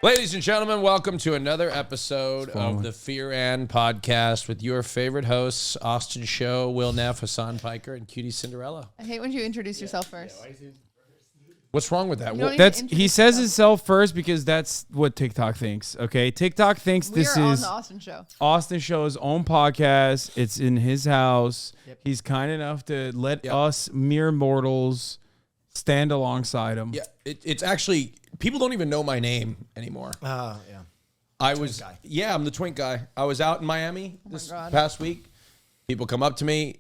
Ladies and gentlemen, welcome to another episode of the Fear and podcast with your favorite hosts, Austin Show, Willneff, Hasan Piker, and qtcinderella. I hate when you introduce yourself first. What's wrong with that? He says himself first because that's what TikTok thinks. Okay, TikTok thinks this on is the Austin Show. Austin Show's own podcast. It's in his house. Yep. He's kind enough to let us mere mortals stand alongside him. Yeah, it's actually, people don't even know my name anymore. Yeah. I'm the twink guy. I was out in Miami this past week. People come up to me.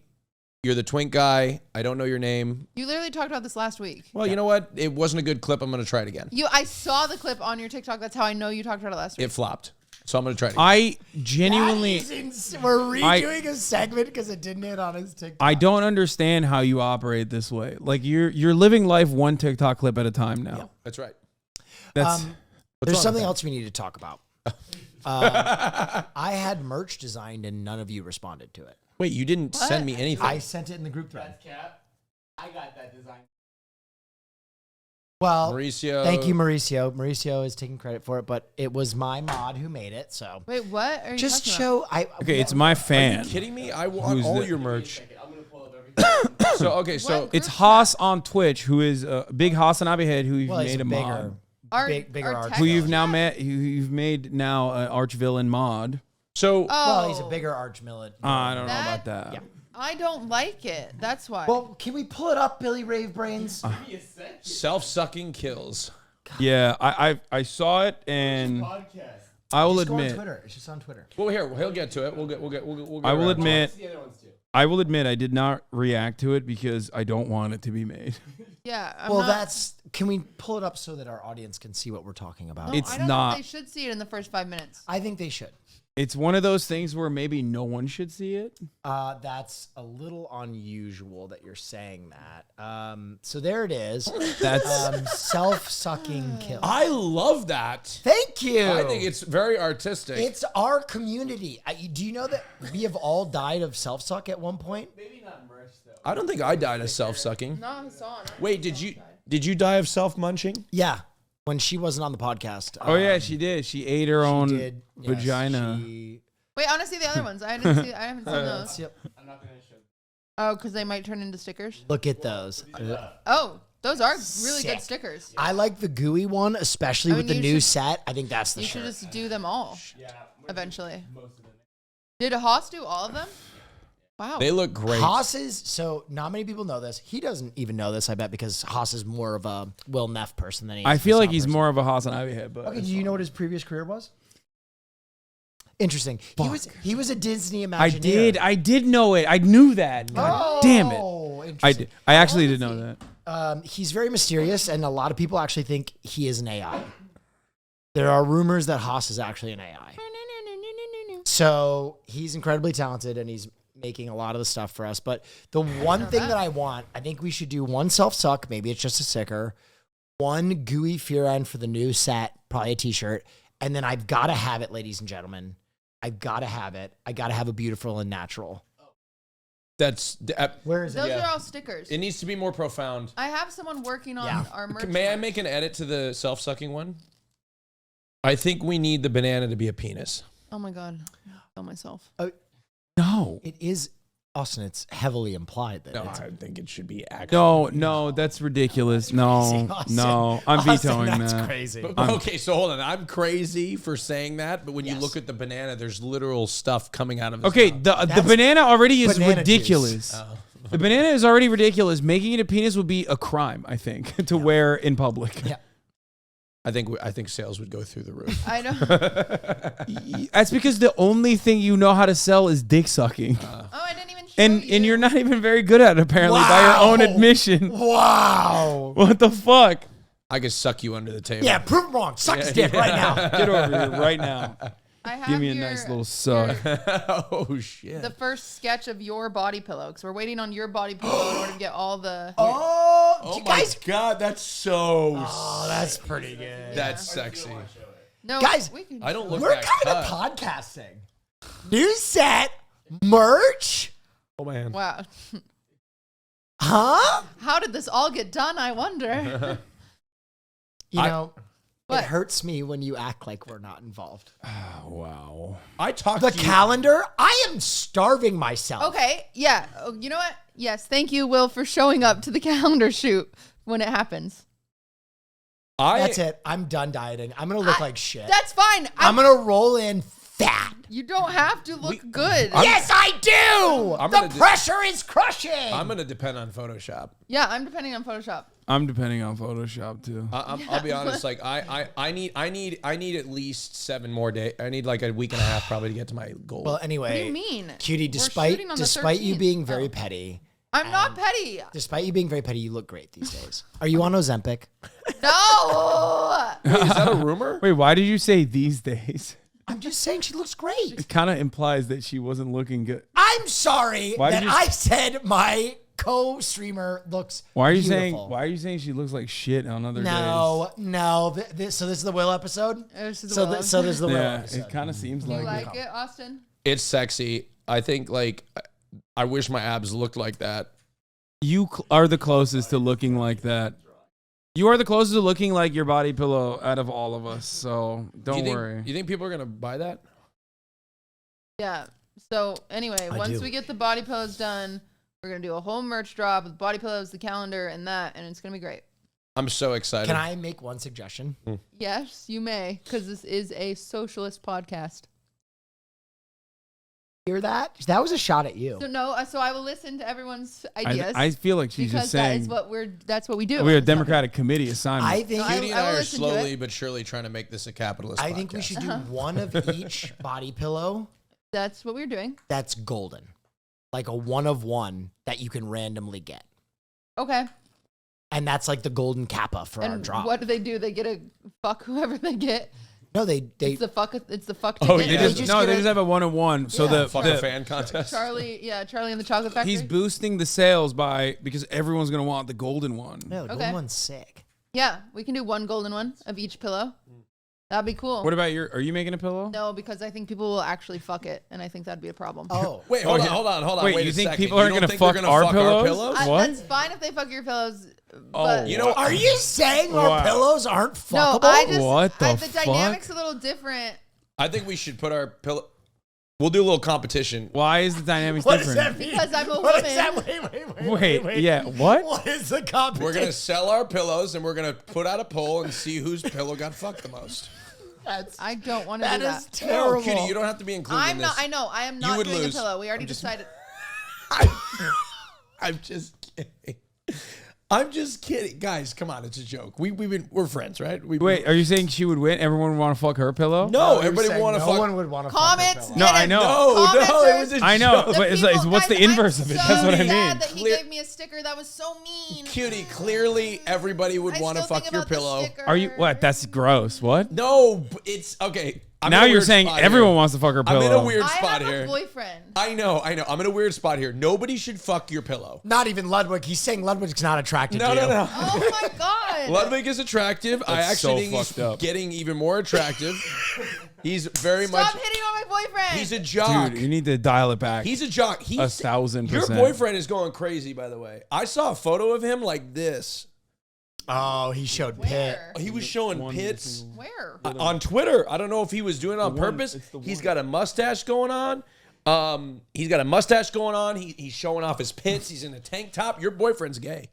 You're the twink guy. I don't know your name. You literally talked about this last week. Well, you know what? It wasn't a good clip. I'm going to try it again. I saw the clip on your TikTok. That's how I know you talked about it last week. It flopped. So I'm going to try it again. I genuinely... We're redoing a segment because it didn't hit on his TikTok. I don't understand how you operate this way. Like, you're living life one TikTok clip at a time now. Yeah, that's right. There's something else we need to talk about. I had merch designed and none of you responded to it. Wait, you didn't send me anything. I sent it in the group thread. That's cap. I got that design. Well, Mauricio. Thank you, Mauricio. Mauricio is taking credit for it, but it was my mod who made it. So Wait, what are you just talking show. Okay, it's my fan. Are you kidding me? I want Who's all the- your merch. I'm gonna pull up everything. So It's Haas on Twitch, who is a big hasanabi head who you've Well, he's made a bigger. mod. Bigger our arch. tech Who you've now chat? met, who you've made now an arch villain mod. So Well, he's a bigger arch millet. I don't know That- about that. Yeah. I don't like it. That's why. Well, can we pull it up, Billy Rave Brains? self-sucking kills. Yeah, I saw it and Podcast. I will Just go on admit, Twitter. It's just on Twitter. Well, here he'll get to it. We'll get I will around. admit, The other ones too. I will admit, I did not react to it because I don't want it to be made. yeah. Can we pull it up so that our audience can see what we're talking about? No, It's I don't not- think they should see it in the first 5 minutes. I think they should. It's one of those things where maybe no one should see it. That's a little unusual that you're saying that. So there it is. That's Self-sucking kill. I love that. Thank you. I think it's very artistic. It's our community. Do you know that we have all died of self-suck at one point? Maybe not merch though. I don't think I died of self-sucking. No, Hasan. Wait, did you die of self-munching? Yeah. When she wasn't on the podcast. oh yeah, she did. She ate her own did. Yes, vagina. Wait, I want to see the other ones. I haven't seen those. Yep. I'm not gonna show. Oh, because they might turn into stickers. Look at those. Oh, those are really Sick. good stickers. I like the gooey one, especially I with mean, the you new should- set. I think that's the You should shirt. just do them all Yeah. eventually. Most of them. Did Haas do all of them? Wow. They look great. So not many people know this. He doesn't even know this, I bet, because Haas is more of a Willneff person than he is I feel a like Hasan he's person. more of a hasanabi head, but Okay, do you know what his previous career was? Interesting. He was a Disney I Imagineer. I did know it. I knew that. God damn it. I Interesting. did. I actually did know that. He's very mysterious, and a lot of people actually think he is an AI. There are rumors that Haas is actually an AI. So he's incredibly talented, and he's making a lot of the stuff for us. But the one thing that I think we should do one self-suck. Maybe it's just a sticker. One gooey fear end for the new set, probably a t-shirt. And then I've got to have it, ladies and gentlemen. I've got to have it. I got to have a beautiful and natural. Where is Those it? are all stickers. It needs to be more profound. I have someone working on Yeah. our merch. May I make an edit to the self-sucking one? I think we need the banana to be a penis. Oh my god, kill myself. No. It is, Austin, it's heavily implied that No, it's I think it should be actually. No, that's ridiculous. No, Austin. no, I'm Austin, vetoing that's that. crazy. Okay, so hold on. I'm crazy for saying that, but when you Yes. look at the banana, there's literal stuff coming out of it. Okay, the banana already is banana ridiculous. juice. The banana is already ridiculous. Making it a penis would be a crime, I think, to wear in public. Yeah. I think sales would go through the roof. I know. That's because the only thing you know how to sell is dick sucking. Oh, I didn't even show And you. you're not even very good at it, apparently, by your own Wow. admission. Wow. What the fuck? I could suck you under the table. Yeah, prove it wrong. Suck his dick right now. Get over here right now. I have Give me a your- nice little suck. Oh shit. The first sketch of your body pillow, because we're waiting on your body pillow in order to get all the. Oh you my guys. god, that's so. Oh, that's pretty good. That's sexy. No, Guys, we can I don't look We're that kind of cut. podcasting. New set, merch, Oh man. Wow. huh? How did this all get done? I wonder. You know, What? It hurts me when you act like we're not involved. Oh, wow. I talked The to you. calendar? I am starving myself. Okay, yeah. Oh, you know what? Yes, thank you, Will, for showing up to the calendar shoot when it happens. That's it. I'm done dieting. I'm going to look like shit. That's fine. I'm going to roll in fat. You don't have to look good. Yes, I do. I'm The gonna pressure is crushing. I'm going to depend on Photoshop. Yeah, I'm depending on Photoshop. I'm depending on Photoshop too. I'll be honest. Like I need at least 7 more days. I need like a week and a half probably to get to my goal. Well, anyway. What do you mean? Cutie, We're despite shooting on the you 13th. being very Oh. petty, I'm not petty. despite you being very petty, you look great these days. Are you on Ozempic? No. Is that a rumor? Wait, why did you say these days? I'm just saying she looks great. It kind of implies that she wasn't looking good. I'm sorry Why did that you- I said my co-streamer looks Why are you beautiful. saying she looks like shit on other days? No. So this is the Will episode? This is the So Will this is the Will Yeah, episode. it kind of seems You like like it, Austin? It's sexy. I think like I wish my abs looked like that. you are the closest to looking like that. You are the closest to looking like your body pillow out of all of us. So don't worry. You think people are gonna buy that? Yeah. So anyway, I once do. we get the body pillows done, we're gonna do a whole merch drop with body pillows, the calendar, and that, and it's gonna be great. I'm so excited. Can I make one suggestion? Yes, you may, because this is a socialist podcast. Hear that? That was a shot at you. So no, so I will listen to everyone's ideas. I feel like she's because just that saying is what that's what we do. we're a Democratic committee assignment. I think No, Cutie and I I will are listen to slowly it. but surely trying to make this a capitalist. I think we podcast. should do one of each body pillow That's what we're doing. that's golden. Like a one of one that you can randomly get. Okay. And that's like the golden kappa for our And drop. what do? They get a fuck whoever they get. No, they It's the fuck. It's the fuck. oh, ticket. they They just, just no, get they a- just have a 1-on-1. So Yeah. the, Fuck a fan contest. Charlie and the Chocolate Factory. he's boosting the sales because everyone's gonna want the golden one. Yeah, the Okay. golden one's sick. Yeah, we can do one golden one of each pillow. That'd be cool. What about are you making a pillow? No, because I think people will actually fuck it, and I think that'd be a problem. Oh. Wait, hold on. Wait, you a think second. people aren't You don't gonna think they're fuck gonna our fuck pillows? What? That's fine if they fuck your pillows. Oh, But You know, Are you saying Wow. our pillows aren't no, fuckable? I just What the the fuck? dynamic's a little different. I think we should put our pillow. We'll do a little competition. Why is the dynamics What does different? that mean? Because I'm a What woman. is that? Wait, yeah, what? What is the competition? We're gonna sell our pillows and we're gonna put out a poll and see whose pillow got fucked the most. I don't want to That do is that. terrible. No, Cutie, you don't have to be included in I'm this. not. I know. I am You not would doing lose. a pillow. We already decided. I'm just kidding. I'm just kidding, guys. Come on, it's a joke. We're friends, right? Wait, are you saying she would win? Everyone would want to fuck her pillow? No, You're everybody saying want to no fuck. one would want to Comments. No, I know. No, it was a I know, joke. but it's like, what's the inverse of it? That's what I mean. Sad that he Clear- gave me a sticker. That was so mean. Cutie, clearly everybody would I want to still fuck think your about the pillow. sticker. Are you what? That's gross. What? No, it's okay. I'm now in a you're weird saying spot everyone here. wants to fuck her pillow. I'm in a weird I spot have here. a boyfriend. I know. I'm in a weird spot here. Nobody should fuck your pillow. Not even Ludwig. He's saying Ludwig's not attracted to you. No. Oh my god. Ludwig is attractive. I That's actually so think he's fucked up. getting even more attractive. He's very Stop much. hitting on my boyfriend. He's a jock. Dude, you need to dial it back. He's a jock. He's 1,000%. Your boyfriend is going crazy, by the way. I saw a photo of him like this. Oh, he showed pit. Where? He was showing pits Where? on Twitter. I don't know if he was doing it on purpose. He's got a mustache going on. He's got a mustache going on. He's showing off his pits. He's in a tank top. Your boyfriend's gay.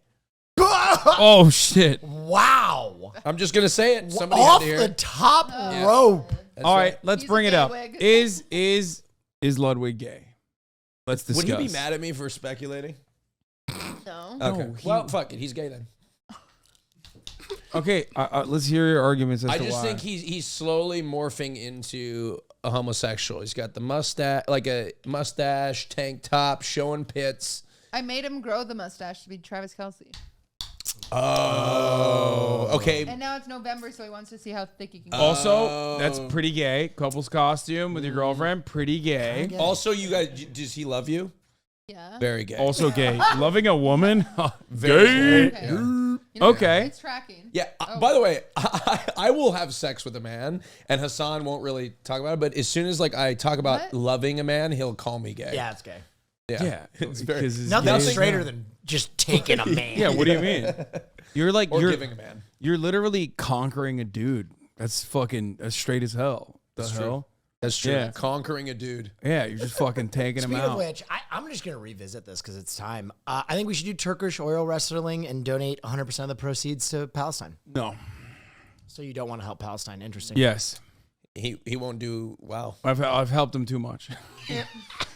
Oh shit! Wow. I'm just gonna say it. Somebody Off had to hear the it. top rope. That's All right, let's He's bring a it gay up. wig. Is Ludwig gay? Let's discuss. Would he be mad at me for speculating? No. Okay. he- Well, fuck it. He's gay then. Okay, let's hear your arguments as I to just why. think he's slowly morphing into a homosexual. He's got the mustache, like a mustache, tank top, showing pits. I made him grow the mustache to be Travis Kelce. Oh, okay. And now it's November, so he wants to see how thick he can go. Also, that's pretty gay. Couple's costume with your girlfriend, pretty gay. Also, you guys, does he love you? Yeah. Very gay. Also gay. Loving a woman, Very gay. Okay. You know, Okay. It's tracking. Yeah. By the way, I will have sex with a man, and Hasan won't really talk about it. But as soon as like I talk about What? loving a man, he'll call me gay. Yeah, it's gay. Yeah, It's very. because it's Nothing gay. straighter than just taking a man. Yeah, what do you mean? You're like Or you're giving a man. you're literally conquering a dude That's fucking straight as hell. The That's hell? true. That's true. Yeah. Conquering a dude. Yeah, you're just fucking taking him Speaking out. of which, I'm just going to revisit this because it's time. I think we should do Turkish oil wrestling and donate 100% of the proceeds to Palestine. No. So you don't want to help Palestine. Interesting. Yes. He won't do well. I've helped him too much.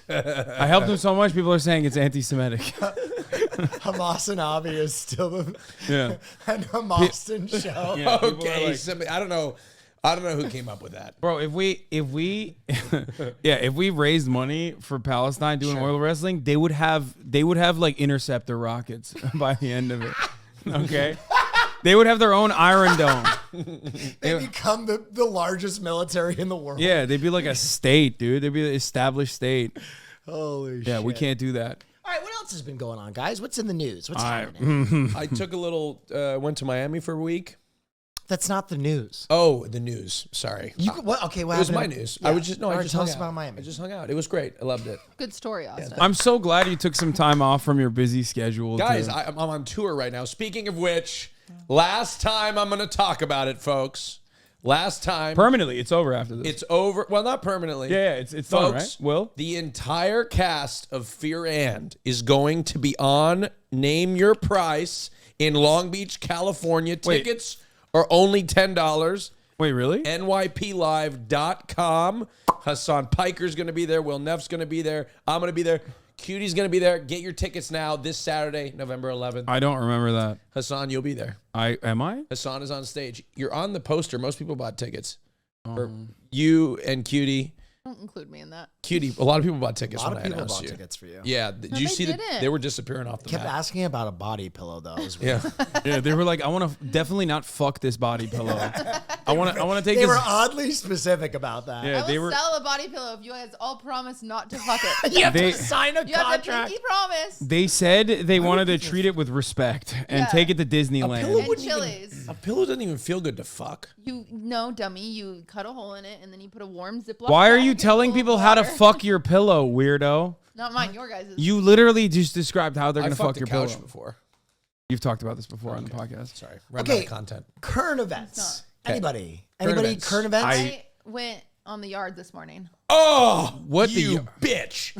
I helped him so much, people are saying it's anti-Semitic. Hasanabi is still the Yeah. an Hamaston show. Yeah, people are Okay, like- I don't know who came up with that. Bro, if we raised money for Palestine doing oil wrestling, they would have like interceptor rockets by the end of it. Okay? They would have their own Iron Dome. They become the largest military in the world. Yeah, they'd be like a state, dude. They'd be an established state. Holy shit. Yeah, we can't do that. All right, what else has been going on, guys? What's in the news? What's All right. happening? I took a little, went to Miami for a week. That's not the news. Oh, the news. Sorry. What? Okay, what It was happened? my news. Yeah. I was just All I right, just tell hung us out. about Miami. I just hung out. It was great. I loved it. Good story, Austin. I'm so glad you took some time off from your busy schedule. Guys, to- I'm on tour right now. Speaking of which, last time I'm going to talk about it, folks. Last time. permanently, it's over after this. It's over. Well, not permanently. yeah, it's done, Folks, right? Will? the entire cast of Fear and is going to be on Name Your Price in Long Beach, California. Wait. Tickets are only $10. Wait, really? NYPlive.com. Hasan Piker's going to be there. Willneff's going to be there. I'm going to be there. Cutie's going to be there. Get your tickets now this Saturday, November 11th. I don't remember that. Hasan, you'll be there. Am I? Hasan is on stage. You're on the poster. Most people bought tickets. For you and Cutie. Don't include me in that. Cutie, a lot of people bought tickets A lot when of I people announced bought you. tickets for you. Yeah, did No, you they see that didn't. they were disappearing off the Kept map? asking about a body pillow though. It was Yeah, weird. Yeah, they were like, I want to definitely not fuck this body pillow. I want to take They this. were oddly specific about that. Yeah, I they will were. sell a body pillow if you guys all promise not to fuck it. You have They- to sign a You have to contract. pinky promise. They said they wanted to treat it with respect and Yeah. take it to pillow Disneyland. And wouldn't even- Chili's. a pillow doesn't even feel good to fuck. You no dummy. You cut a hole in it and then you put a warm Ziploc. Why are bag you full telling of people how to water. fuck your pillow, weirdo? Not mine. Your guys'. You literally just described how they're I gonna fucked fuck a your couch pillow. before. You've talked about this before on the podcast. Sorry, run out Okay. of content. Current events. Okay. Anybody? Current Anybody? events. Current events? I went on the yard this morning. Oh, What the- you bitch!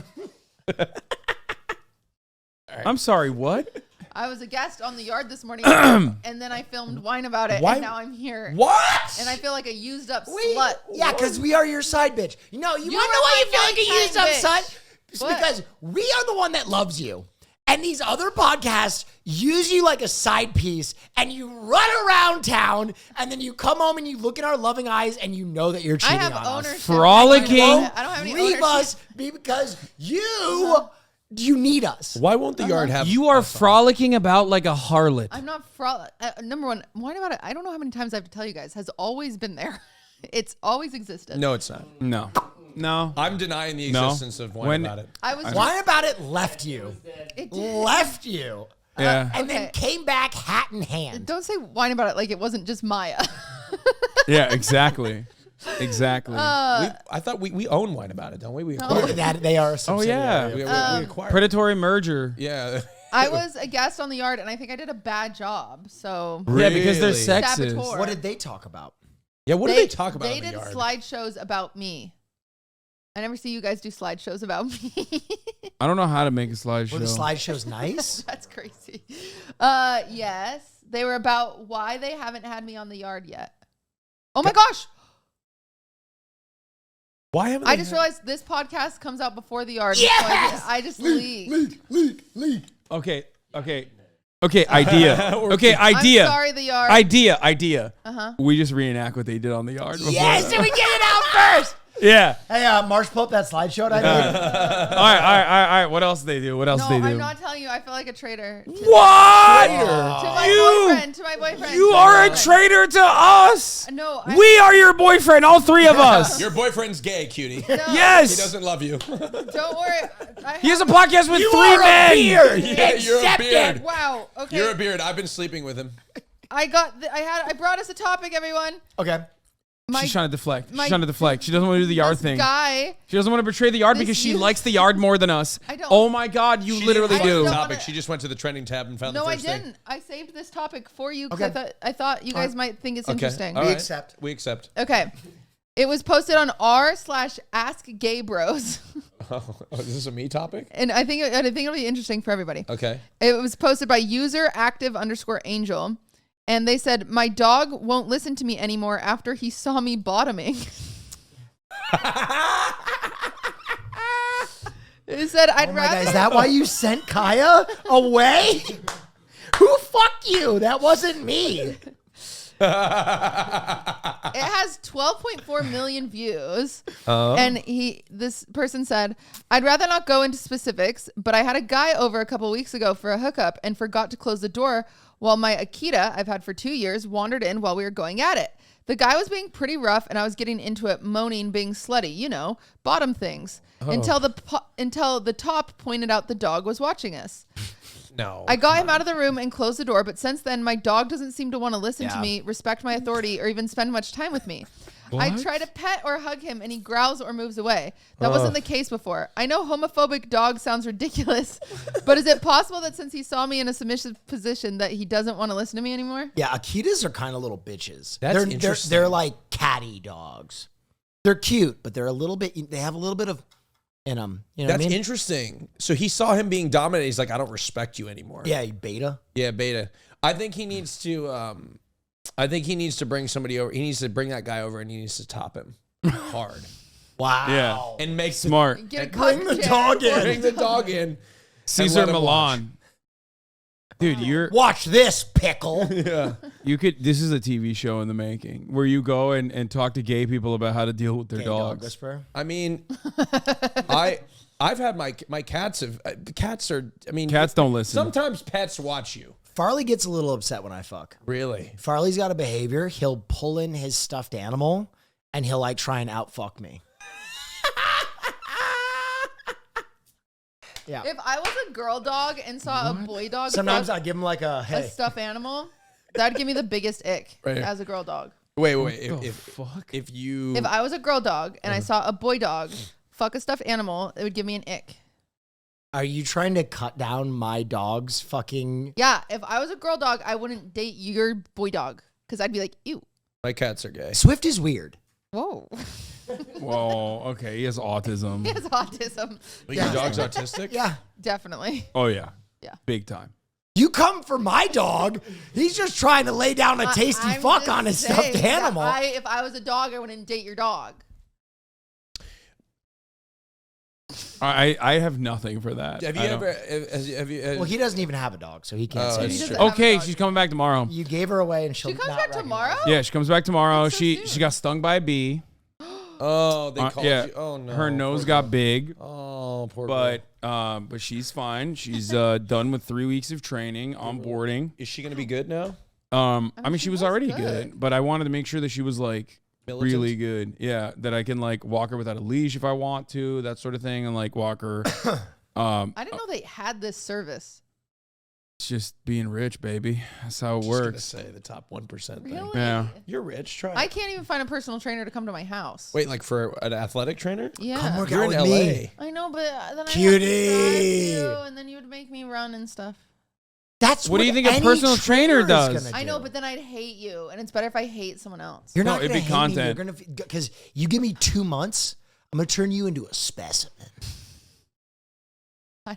I'm sorry, what? I was a guest on the yard this morning, and then I filmed Wine About It, Why- and now I'm here. What? And I feel like a used up slut. Yeah, because we are your side bitch. You know, you want to know are why you my feel like a nighttime used up bitch. side? It's What? because we are the one that loves you. And these other podcasts use you like a side piece, and you run around town, and then you come home and you look in our loving eyes, and you know that you're I cheating have on us. ownership. Frolicking. I don't have any Leave ownership. us because you need us. Why won't the yard have? You are frolicking about like a harlot. I'm not number one. Wine About It. I don't know how many times I have to tell you guys. Has always been there. It's always existed. No, it's not. No. I'm denying the No. existence of Wine When- About It. I was. Why about it left you? It did. Left you. Yeah. And then Okay. came back hat in hand. Don't say Wine About It like it wasn't just Maya. Yeah, exactly. Exactly. I thought we own Wine About It, don't we? We acquired it. That they are a subsidiary. yeah. We acquired it. Predatory merger. Yeah. I was a guest on the yard, and I think I did a bad job. So Yeah, because they're Really? sexist. Saboteur. What did they talk about? Yeah, what do they talk about They in the did yard? slideshows about me. I never see you guys do slideshows about me. I don't know how to make a slideshow. Were the slideshows nice? That's crazy. Yes, they were about why they haven't had me on the yard yet. Oh my gosh! Why haven't I they just had- realized this podcast comes out before the yard. Yes! So I just leaked. Leak. Okay. Idea. Okay, idea. I'm sorry, the yard. Idea. Uh-huh. We just reenact what they did on the yard. before Yes, that. did we get it out first? Yeah. Hey, Marsh, pull up that slideshow I did. All right. What else they do? What else No, they do? I'm not telling you. I feel like a traitor. To What? my You- boyfriend. To my boyfriend. You to my are a boyfriend. traitor to us. No, We are your boyfriend, all three of us. Your boyfriend's gay, cutie. no, Yes. He doesn't love you. Don't worry. He has a podcast with You three are a men. beard. Yeah, you're a Accept beard. it. Wow. Okay. You're a beard. I've been sleeping with him. I brought us a topic, everyone. Okay. She's trying to deflect. She's trying to deflect. She doesn't want to do the yard thing. Guy. She doesn't want to betray the yard because she likes the yard more than us. I don't. Oh my God, you literally do. Topic. She just went to the trending tab and found the first thing. No, I didn't. I saved this topic for you because I thought you guys might think it's interesting. All We right. accept. We accept. Okay. It was posted on r/askgaybros. Oh, is this a me topic? And I think it'll be interesting for everybody. Okay. It was posted by user active_angel. And they said, my dog won't listen to me anymore after he saw me bottoming. It said, I'd rather. God, is that why you sent Kaya away? Who fucked you? That wasn't me. It has 12.4 million views. And this person said, I'd rather not go into specifics, but I had a guy over a couple weeks ago for a hookup and forgot to close the door while my Akita, I've had for 2 years, wandered in while we were going at it. The guy was being pretty rough and I was getting into it, moaning, being slutty, you know, bottom things. Until the top pointed out the dog was watching us. No. I got him out of the room and closed the door, but since then, my dog doesn't seem to want to listen to me, respect my authority, or even spend much time with me. I try to pet or hug him, and he growls or moves away. That wasn't the case before. I know homophobic dog sounds ridiculous, but is it possible that since he saw me in a submissive position that he doesn't want to listen to me anymore? Yeah, Akitas are kind of little bitches. That's interesting. They're like catty dogs. They're cute, but they're a little bit. They have a little bit of in them. You know That's what I mean? interesting. So he saw him being dominated. He's like, I don't respect you anymore. Yeah, beta. Yeah, beta. I think he needs to. I think he needs to bring somebody over. He needs to bring that guy over, and he needs to top him hard Wow. Yeah. and make Smart. Get a Bring the couch chair. dog in. Bring the dog in. Caesar let him Milan. Dude, Watch this, pickle. Yeah. you could. This is a TV show in the making where you go and talk to gay people about how to deal with their Gay dog dogs. whisperer. I mean, I've had my cats have cats are. I mean, Cats don't listen. Sometimes pets watch you. Farley gets a little upset when I fuck. Really? Farley's got a behavior. He'll pull in his stuffed animal and he'll like try and outfuck me. Yeah. If I was a girl dog and saw a boy dog Sometimes fuck I give him like a a hey. stuffed animal, that'd give me the biggest ick Right. as a girl dog. Wait. Fuck. If you If I was a girl dog and I saw a boy dog fuck a stuffed animal, it would give me an ick. Are you trying to cut down my dog's fucking? Yeah, if I was a girl dog, I wouldn't date your boy dog because I'd be like, ew. my cats are gay. Swift is weird. Whoa. Whoa. Okay, he has autism. He has autism. Your dog's autistic? Yeah. Definitely. Oh yeah. Yeah. Big time. You come for my dog. He's just trying to lay down a tasty I'm fuck just on his saying stuffed that animal. if I was a dog, I wouldn't date your dog. I have nothing for that. Have you I don't- ever? Have you? Well, he doesn't even have a dog, so he can't say that's anything. true. doesn't have Okay, a dog. she's coming back tomorrow. You gave her away, and she'll. She comes not back recognize tomorrow? you. Yeah, she comes back tomorrow. That's so She soon. got stung by a bee. Oh, they called Yeah. you. Oh no. Her nose got big, Oh, poor. but girl. but she's fine. She's done with 3 weeks of training, onboarding. Is she gonna be good now? I mean, she was already good. good, but I wanted to make sure that she was like Militant? really good. Yeah, that I can like walk her without a leash if I want to, that sort of thing, and like walk her. I didn't know they had this service. It's just being rich, baby. That's how it Just gonna works. say the top 1% Really? thing. Yeah. You're rich. Try. I it. can't even find a personal trainer to come to my house. Wait, like for an athletic trainer? Yeah. Come work You're out in with LA. me. I know, but then I have to Cutie. drive you, and then you would make me run and stuff. That's What do you think a any personal trainer is does? gonna I know, do. but then I'd hate you, and it's better if I hate someone else. You're No, not it'd gonna be hate content. me. You're gonna because you give me 2 months, I'm gonna turn you into a specimen.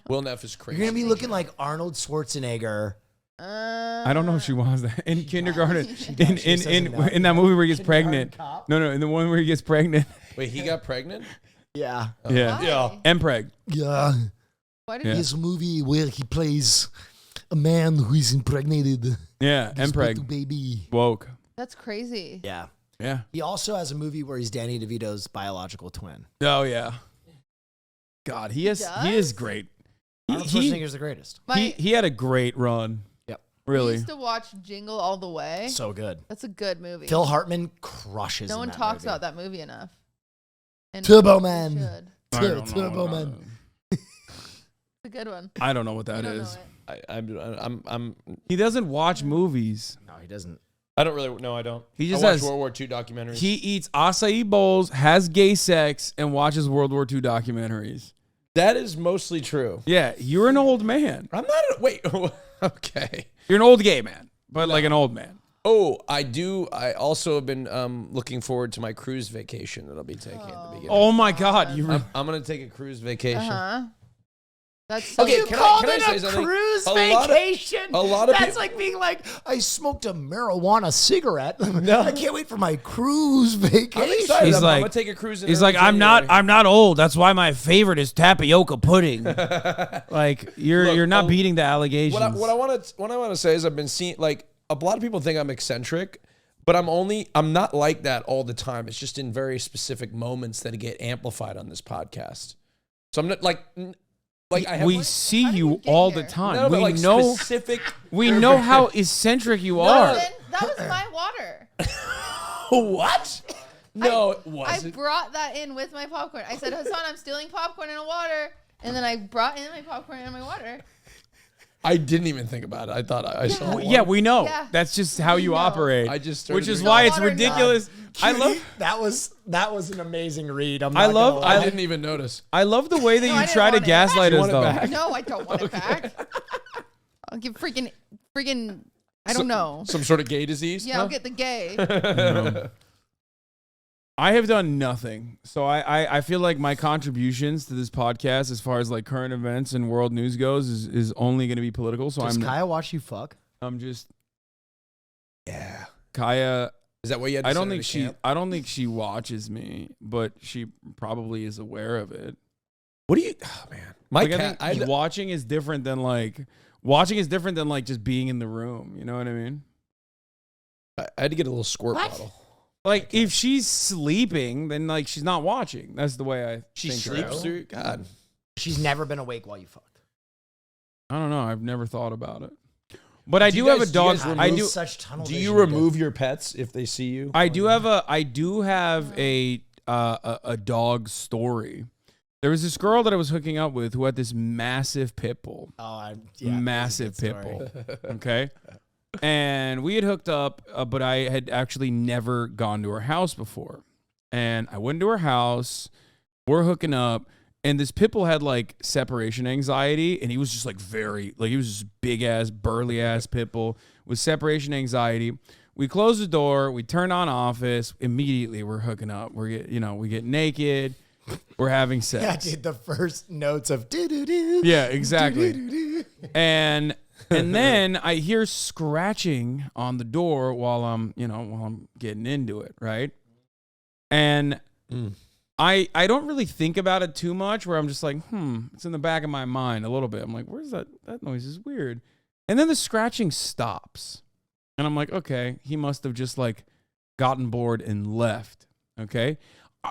Willneff is crazy. You're gonna be looking like Arnold Schwarzenegger. I don't know if she wants that in kindergarten. She In doesn't know. in that movie where he gets pregnant. Cop? No, in the one where he gets pregnant. Wait, he got pregnant? Yeah. Yeah. Why? Yeah. Mpreg. Yeah. Why did Yeah. you? It's a movie where he plays a man who is impregnated. Yeah, Gives birth to Mpreg. baby. Woke. That's crazy. Yeah. Yeah. He also has a movie where he's Danny DeVito's biological twin. Oh yeah. God, he is does? great. Arnold He, Schwarzenegger's the greatest. he had a great run. Yep. I Really. used to watch Jingle All the Way. So good. That's a good movie. Phil Hartman crushes. no in one that talks movie. about that movie enough. And Turbo we Man. should. I don't know Turbo what Man. It's a good one. I don't know what I that don't is. know it. I'm He doesn't watch movies. No, he doesn't. I don't really. No, I don't. He just I watch has World War II documentaries. He eats acai bowls, has gay sex, and watches World War II documentaries. That is mostly true. Yeah, you're an old man. I'm not. Wait. Okay. You're an old gay man, but like an old man. Oh, I do. I also have been looking forward to my cruise vacation that I'll be taking at the beginning. Oh my God, I'm gonna take a cruise vacation. That's so Okay, You can called I it say a something? cruise A lot of- vacation. a lot of That's people- like being like, I smoked a marijuana cigarette. No, I can't wait for my cruise vacation. I'm excited. He's I'm like- gonna take a cruise. He's like, I'm not old. That's why my favorite is tapioca pudding. Like you're not beating the allegations. What I want to say is I've been seeing like a lot of people think I'm eccentric, but I'm not like that all the time. It's just in very specific moments that get amplified on this podcast. So I'm not like I have we see How did you you get all here? the time. no, but we like know specific. we know how eccentric you are. Hasan, that was my water. What? No, it I wasn't. brought that in with my popcorn. I said, Hasan, I'm stealing popcorn and a water. And then I brought in my popcorn and my water. I didn't even think about it. I thought I saw. Yeah, we know. Yeah. That's just how you know. operate. I just which started is doing why that. it's Water ridiculous. I love that was an amazing read. I love- I didn't even notice. I love the way that No, I you didn't try to want it. gaslight You us want it though. back? No, I don't want it back. I'll give freaking, I don't know. Some sort of gay disease. Yeah, huh? I'll get the gay. I have done nothing. So I feel like my contributions to this podcast as far as like current events and world news goes is only going to be political. So Does I'm Kaya watch you fuck? I'm just Yeah. Kaya. Is that what you had to I don't send her think to she camp? I don't think she watches me, but she probably is aware of it. What do you? Oh man, my Like, cat. I think watching is different than like just being in the room. You know what I mean? I had to get a little squirt bottle. Like if she's sleeping, then like she's not watching. That's the way I She think sleeps about it. through. God. She's never been awake while you fucked. I don't know. I've never thought about it. But I Do do you have a guys- do you dog. guys I remove do. Such tunnel Do vision you with remove your pets if they see you? I do have a dog story. There was this girl that I was hooking up with who had this massive pit bull. Massive pit bull. Okay. And we had hooked up, but I had actually never gone to her house before. And I went to her house. We're hooking up. And this pit bull had like separation anxiety. And he was just like he was just big ass, burly ass pit bull with separation anxiety. We close the door. We turn on office. Immediately we're hooking up. We get naked. We're having sex. Yeah, dude, the first notes of doo-doo-doo. Yeah, exactly. And then I hear scratching on the door while I'm getting into it, right? And I don't really think about it too much where I'm just like, it's in the back of my mind a little bit. I'm like, where's that noise is weird. And then the scratching stops. And I'm like, okay, he must have just like gotten bored and left. Okay.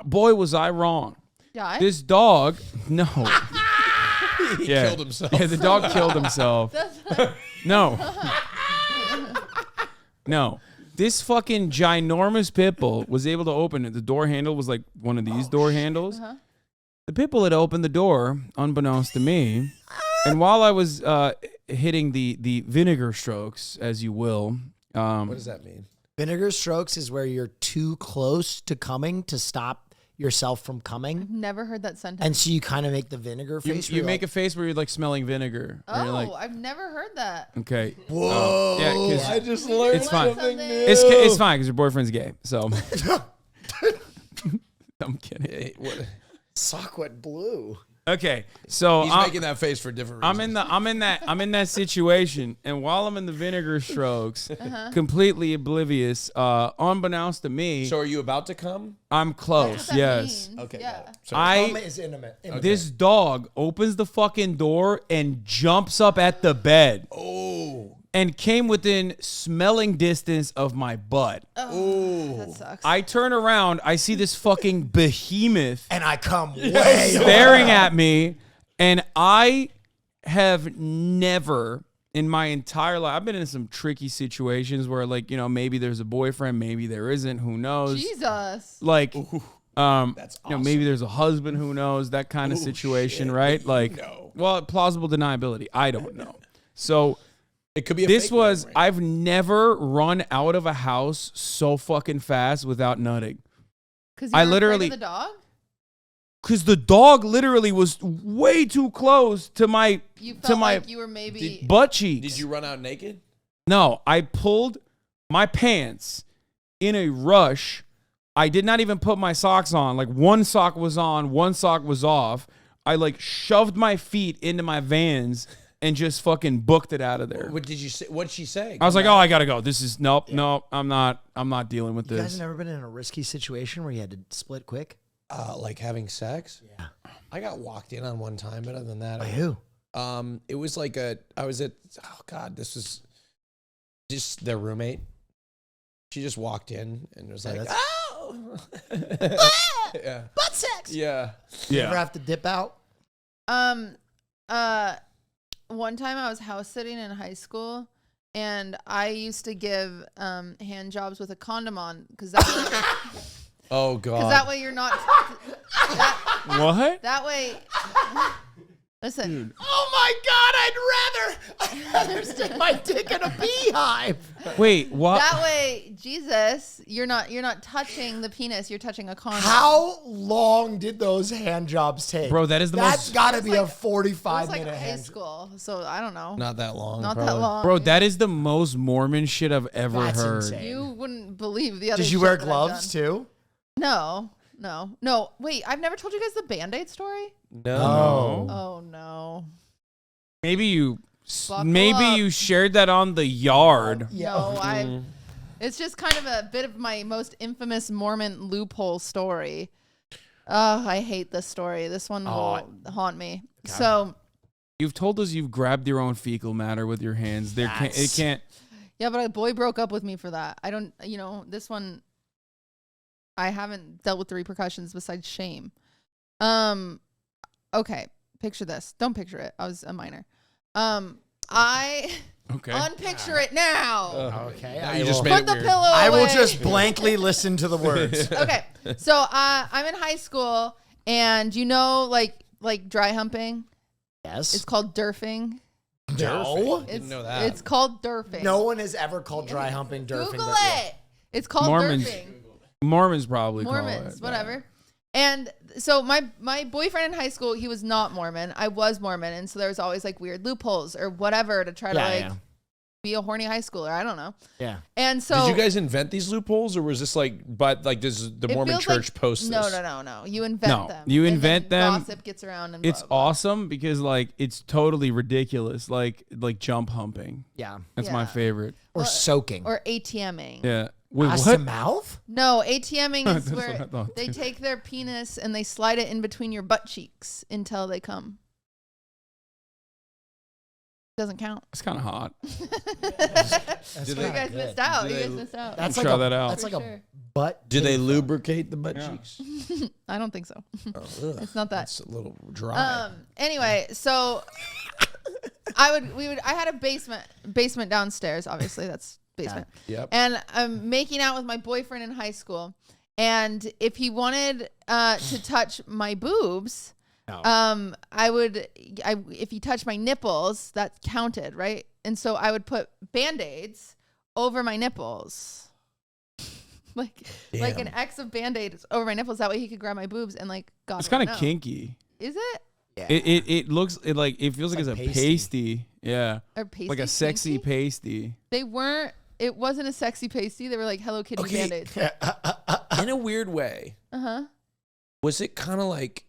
Boy, was I wrong. Die? This dog, no. He killed himself. Yeah, the dog killed himself. No. No. This fucking ginormous pit bull was able to open it. The door handle was like one of these door handles. The pit bull had opened the door, unbeknownst to me. And while I was hitting the vinegar strokes, as you will. What does that mean? Vinegar strokes is where you're too close to coming to stop yourself from coming. Never heard that sentence. And so you kind of make the vinegar face. You make a face where you're like smelling vinegar. Oh, You're like, I've never heard that. okay. Whoa. Yeah, 'cause I just learned It's fine. something new. it's fine because your boyfriend's gay. So I'm kidding. Hey, what- Sock went blue. Okay, so He's making that face for different reasons. I'm in that situation, and while I'm in the vinegar strokes, completely oblivious, unbeknownst to me, So are you about to come? I'm That's close. what that Yes, means. Okay. Yeah. got it. So Come is intimate. this dog opens the fucking door and jumps up at the bed and came within smelling distance of my butt. That sucks. I turn around, I see this fucking behemoth And I come way staring at me, and I have never in my entire life, I've been in some tricky situations where like, maybe there's a boyfriend, maybe there isn't, who knows? Jesus. Like, that's awesome. maybe there's a husband, who knows, that kind of situation, right? Like, well, plausible deniability. I don't know. So It could be. I've never run out of a house so fucking fast without nutting. Because I you were literally- afraid of the dog? Because the dog literally was way too close to my You felt like you were maybe... butt cheeks. Did you run out naked? No, I pulled my pants in a rush. I did not even put my socks on. Like one sock was on, one sock was off. I like shoved my feet into my Vans and just fucking booked it out of there. What did you say? What'd she say? I was like, oh, I gotta go. This is nope. I'm not dealing with You guys this. have never been in a risky situation where you had to split quick? Like having sex? Yeah. I got walked in on one time, but other than that, By who? it was like I was at, oh God, this was just their roommate. She just walked in and was like, oh, yeah, Butt sex. yeah. You ever have to dip out? One time I was house sitting in high school, and I used to give hand jobs with a condom on because that way, Oh God. you're not. What? That way. Listen. Dude. Oh my God! I'd rather stick my dick in a beehive. Wait, what? That way, Jesus, you're not touching the penis. You're touching a condom. How long did those hand jobs take? Bro, that is the That's most. got to It be was a like- It 45 was like minute high hand. school, so I don't know. Not that long. Not that probably. long. Bro, that is the most Mormon shit I've ever That's heard. insane. You wouldn't believe the other. Did you shit wear that I've gloves done. too? No. Wait, I've never told you guys the Band-Aid story. No. Oh no. Maybe you Buckle up. you shared that on the yard. No, it's just kind of a bit of my most infamous Mormon loophole story. Oh, I hate this story. This one will haunt me. God. So, You've told us you've grabbed your own fecal matter with your hands. It can't. yeah, but a boy broke up with me for that. I don't, this one, I haven't dealt with the repercussions besides shame. Okay, picture this. Don't picture it. I was a minor. I Okay. unpicture it now. Okay. Now I you just will- made Put it the weird. pillow away. I will just blankly listen to the words. Okay, so I'm in high school, and like dry humping. Yes. It's called durfing. No. It's, Didn't know that. It's called durfing. No one has ever called dry humping durfing. Google but yeah. it. It's called Mormons. durfing. Mormons probably call Mormons, it. whatever. And so my boyfriend in high school, he was not Mormon. I was Mormon, and so there was always like weird loopholes or whatever to try to be a horny high schooler. I don't know. Yeah. And so Did you guys invent these loopholes, or was this does the it Mormon feels church like- post this? No. You invent No, them. you And invent then them. Gossip gets around, and It's blah, blah. awesome because like it's totally ridiculous. Like jump humping. Yeah. That's my Yeah. favorite. Or soaking. Or ATMing. Yeah. Wait, Ass what? to mouth? No, ATMing is That's what I where thought, they too. take their penis and they slide it in between your butt cheeks until they come. Doesn't count. It's kind of hot. That's You kinda guys good. missed out. Do You they- guys missed out. That's Try like a, that out. That's For like sure. a butt. Do they titty fuck. lubricate the butt Yeah. cheeks? I don't think so. Oh, ugh. It's not that. It's a little dry. Anyway, so I had a basement downstairs. Obviously, that's basement. Yep. And I'm making out with my boyfriend in high school. And if he wanted to touch my boobs, if he touched my nipples, that counted, right? And so I would put Band-Aids over my nipples. like an X of Band-Aids over my nipples. That way he could grab my boobs and like God. It's kind knows. of kinky. Is it? Yeah. It looks it feels like it's a like pasty. Yeah. Or pasty? Like a sexy kinky? pasty. They weren't. It wasn't a sexy pasty. They were like Hello Kitty Band-Aids. In a weird way, was it kind of like?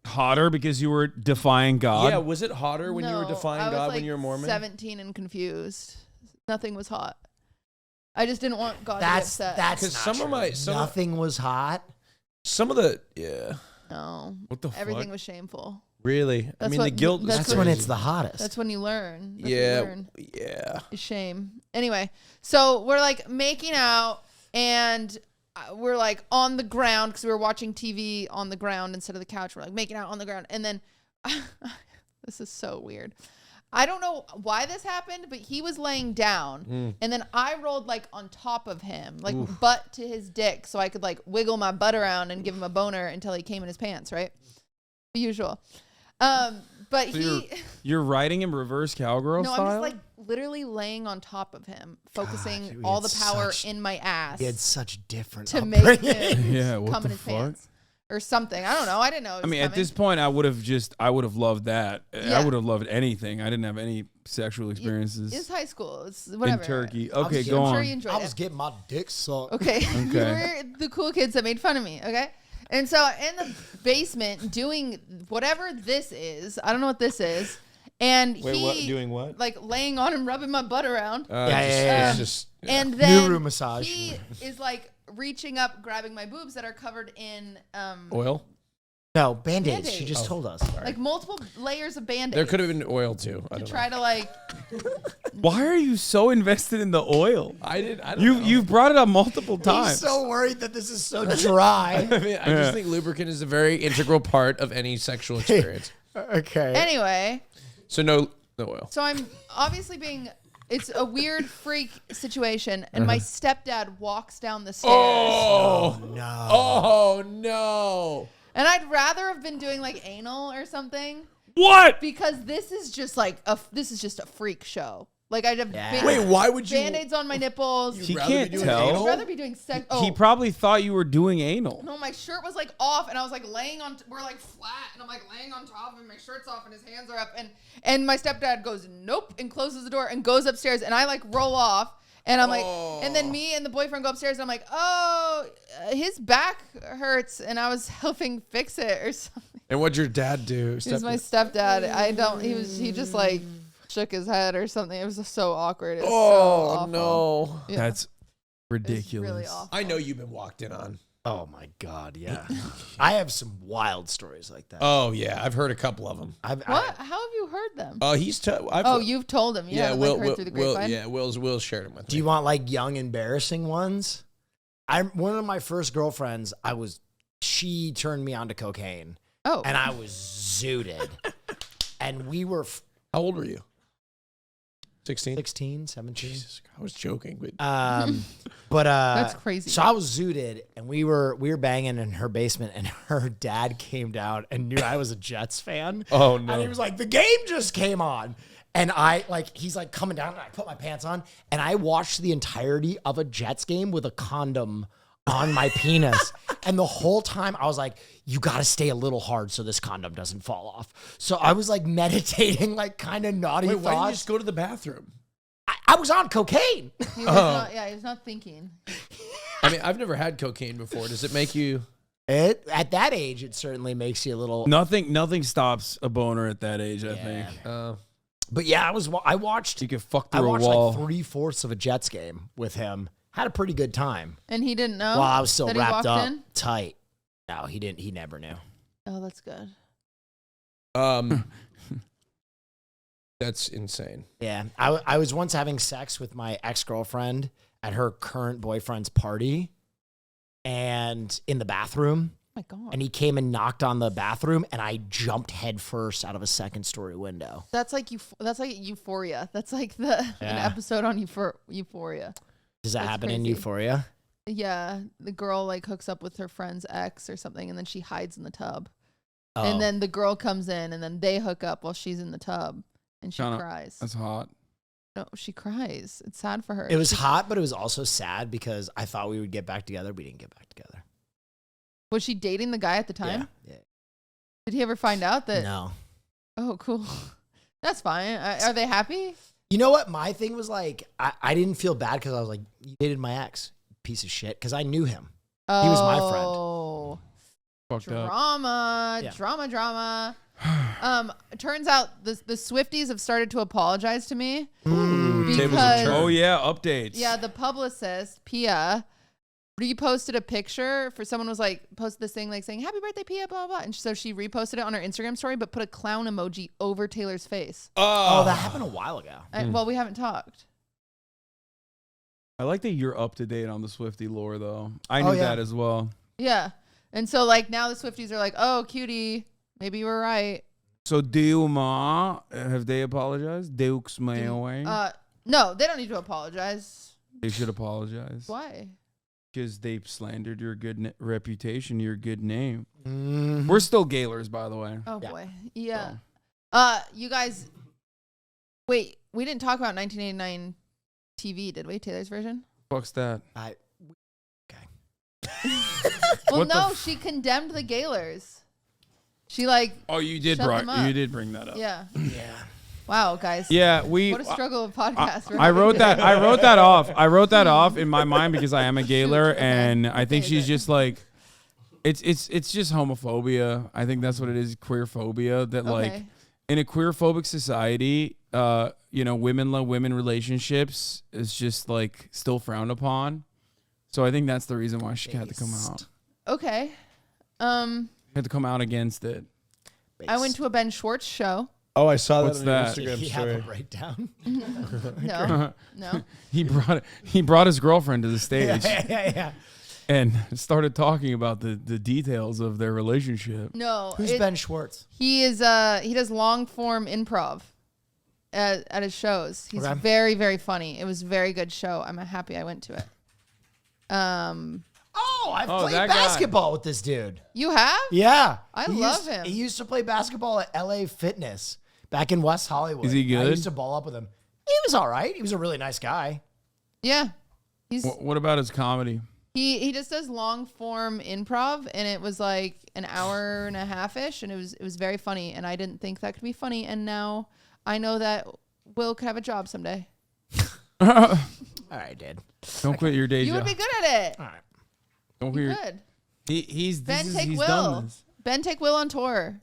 Hotter because you were defying God. Yeah, was it hotter when you were No, defying I was God like when you were Mormon? 17 and confused. Nothing was hot. I just didn't want God to be That's upset. that's 'Cause not some of true. my- some of- nothing was hot. Some of the no. What the Everything fuck? was shameful. really. I That's mean, the what- guilt. that's is That's when crazy. it's the hottest. That's when you learn. That's what you Yeah, learn. yeah. Is shame. Anyway, so we're like making out and we're like on the ground because we were watching TV on the ground instead of the couch. We're like making out on the ground. And then this is so weird. I don't know why this happened, but he was laying down and then I rolled like on top of him, like butt to his dick so I could like wiggle my butt around and give him a boner until he came in his pants, right? The usual. But So you're riding in reverse cowgirl no, style? I'm just like literally laying on top of him, focusing God, all the power in my ass He had such different to make upbringing. him Yeah, what come the in his fuck? pants or something. I don't know. I didn't know. It was I mean, at coming. this point, I would have loved that. Yeah. I would have loved anything. I didn't have any sexual experiences It's high school. It's in whatever. Turkey. was Okay, just- go I'm sure on. you enjoyed I it. was getting my dick sucked. Okay. You Okay. were the cool kids that made fun of me. Okay. And so in the basement doing whatever this is, I don't know what this is. And Doing what? like laying on and rubbing my butt around. It's just And then room massage. he is like reaching up, grabbing my boobs that are covered in oil. No, Band-Aids. She Band-Aids. just told us. like multiple layers of Band-Aids. There could have been oil too. I to don't try to like Why are you so invested in the oil? I don't You know. you've brought it up multiple times. He's so worried that this is so dry. I mean, I just think lubricant is a very integral part of any sexual experience. Okay. anyway. So no oil. So I'm obviously it's a weird freak situation, and my stepdad walks down the stairs. Oh No. Oh no! And I'd rather have been doing like anal or something What? because this is just a freak show. Like I'd have Yeah. big Wait, why would you? Band-Aids on my nipples. He rather be can't doing tell. anal? I'd rather be doing sex. Oh, He probably thought you were doing anal. no, my shirt was like off, and I was like laying on. We're like flat, and I'm like laying on top of him. My shirt's off, and his hands are up, and my stepdad goes nope and closes the door and goes upstairs, and I like roll off, and I'm like, and then me and the boyfriend go upstairs, and I'm like, oh, his back hurts, and I was helping fix it or something. And what'd your dad do? He was my stepdad. He just like shook his head or something. It was just so awkward. It was so awful. no! Yeah. That's It was ridiculous. really awful. I know you've been walked in on. Oh my God, yeah. I have some wild stories like that. Oh yeah, I've heard a couple of them. What? How have you heard them? You've Told him. yeah. Like, Will heard through the grapevine. Will's shared them with Do me. you want like young, embarrassing ones? One of my first girlfriends, she turned me on to cocaine, Oh. and I was zooted. And we were How old were you? 16. 16, 17. Jesus, I was joking, but But That's crazy. So I was zooted, and we were banging in her basement, and her dad came down and knew I was a Jets fan. Oh, no. And he was like, "The game just came on," and he's like coming down, and I put my pants on, and I watched the entirety of a Jets game with a condom on my penis, and the whole time I was like, "You got to stay a little hard so this condom doesn't fall off." So I was like meditating, like kind of naughty wait, why didn't you thoughts. just go to the bathroom? I was on cocaine. He was he was not thinking. I mean, I've never had cocaine before. Does it make you? At that age, it certainly makes you a little. Nothing stops a boner at that age, I think. But yeah, I watched. You can fuck I through a watched wall. like 3/4 of a Jets game with him. Had a pretty good time. And he didn't know. While I was still that he wrapped walked up in? tight. No, he didn't. He never knew. Oh, that's good. That's insane. Yeah, I was once having sex with my ex-girlfriend at her current boyfriend's party, and in the bathroom. Oh my God. And he came and knocked on the bathroom, and I jumped headfirst out of a second-story window. That's like Euphoria. That's like an episode on Euphoria. Does that That's happen in crazy. Euphoria? Yeah, the girl like hooks up with her friend's ex or something, and then she hides in the tub. Oh. And then the girl comes in, and then they hook up while she's in the tub, and she Kinda- cries. That's hot. No, she cries. It's sad for her. It was She- hot, but it was also sad because I thought we would get back together. We didn't get back together. Was she dating the guy at the time? Yeah. Did he ever find out that? No. Oh, cool. That's fine. Are they happy? You know what? My thing was like, I didn't feel bad because I was like, you dated my ex, piece of shit, because I knew him. Oh, He was my friend. Oh, Fucked up. drama, Yeah. drama. It turns out the Swifties have started to apologize to me Tables have because turned. Oh yeah, updates. yeah, the publicist Pia reposted a picture for someone was like posted this thing like saying happy birthday Pia blah blah, and so she reposted it on her Instagram story but put a clown emoji over Taylor's face. Oh, that happened a while ago. Well, we haven't talked. I like that you're up to date on the Swifty lore though. I knew yeah. that as well. Yeah, and so like now the Swifties are like, oh cutie, maybe you were right. So Dilma, have they apologized? Dukes Mayway. No, they don't need to apologize. They should apologize. Why? Because they slandered your good reputation, your good name. Mhm. We're still Gaylors, by the way. Oh Yeah. boy, yeah. So. You guys, wait, we didn't talk about 1989 TV, did we? Taylor's version? Fuck's that? Well, What the no, she condemned the Gaylors. She like, Oh, you did Shut them up. you did bring that up. yeah. Yeah. Wow, guys. Yeah, What a struggle of podcast. I wrote that. I wrote that off. I wrote that off in my mind because I am a Gaylor, Okay. and I think Okay, she's good. just like, it's just homophobia. I think that's what it is, queer phobia. That like Okay. in a queer phobic society, women love women relationships is just like still frowned upon. So I think that's the reason why she had to come out. Okay. Had to come out against it. I went to a Ben Schwartz show. Oh, I saw What's that on that? your Did Instagram he have a story. breakdown? No. He brought his girlfriend to the stage yeah. and started talking about the details of their relationship. No. Who's Ben Schwartz? He is he does long form improv at his shows. He's Okay. very, very funny. It was a very good show. I'm happy I went to it. Oh, I've played that guy. basketball with this dude. You have? Yeah. I He love used- him. He used to play basketball at LA Fitness back in West Hollywood. Is he I good? used to ball up with him. He was all right. He was a really nice guy. Yeah. He's What about his comedy? he just does long form improv, and it was like an hour and a half ish, and it was very funny, and I didn't think that could be funny, and now I know that Will could have a job someday. All right, dude. Don't quit your day You job. would be good at it. All right. Don't quit You your, could. he's Ben, this is, take he's Will. done this. Ben, take Will on tour.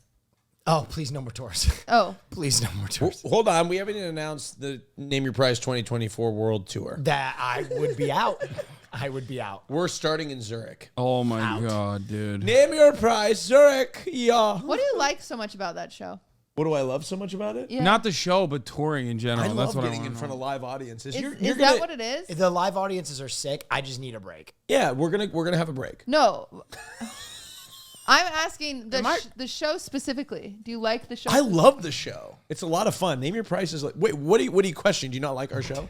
Oh, please no more tours. Oh, Please no more Well, tours. hold on, we haven't even announced the Name Your Price 2024 World Tour. That I would be out. I would be out. We're starting in Zurich. Oh my god, dude. Name Your Price, Zurich. Yeah. what do you like so much about that show? What do I love so much about it? Yeah. Not the show, but touring in general. I That's love what getting I in want front of live audiences. Is, You're is gonna, that what it is? If the live audiences are sick, I just need a break. Yeah, we're gonna have a break. No. I'm asking the show specifically. Do you like the show? I love the show. It's a lot of fun. Name Your Price is like. Wait, what do you question? Do you not like our show?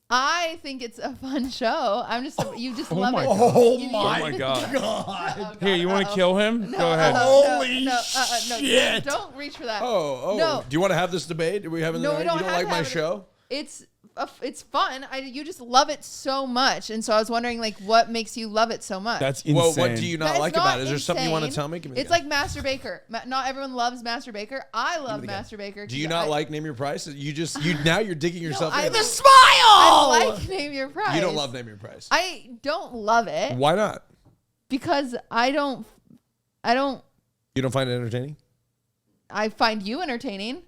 I think it's a fun show. I'm just you just love my it. God. Oh You- Oh my god. Here, you want to kill him? Go ahead. Holy no, shit. Don't reach for that. Oh. No. Do you want to have this debate? Are we having No, the we You don't don't have like to my have it. show? It's fun. You just love it so much, and so I was wondering like what makes you love it so much. That's insane. Well, what do you not That's like not about it? Is there something you want to insane. tell me? Give me the It's gun. like Master Baker. Not everyone loves Master Baker. I love Master Baker. Do you not like Name Your Price? Now you're digging yourself I in. love- Smile. I like Name Your Price. You don't love Name Your Price. I don't love it Why not? because I don't. You don't find it entertaining? I find you entertaining,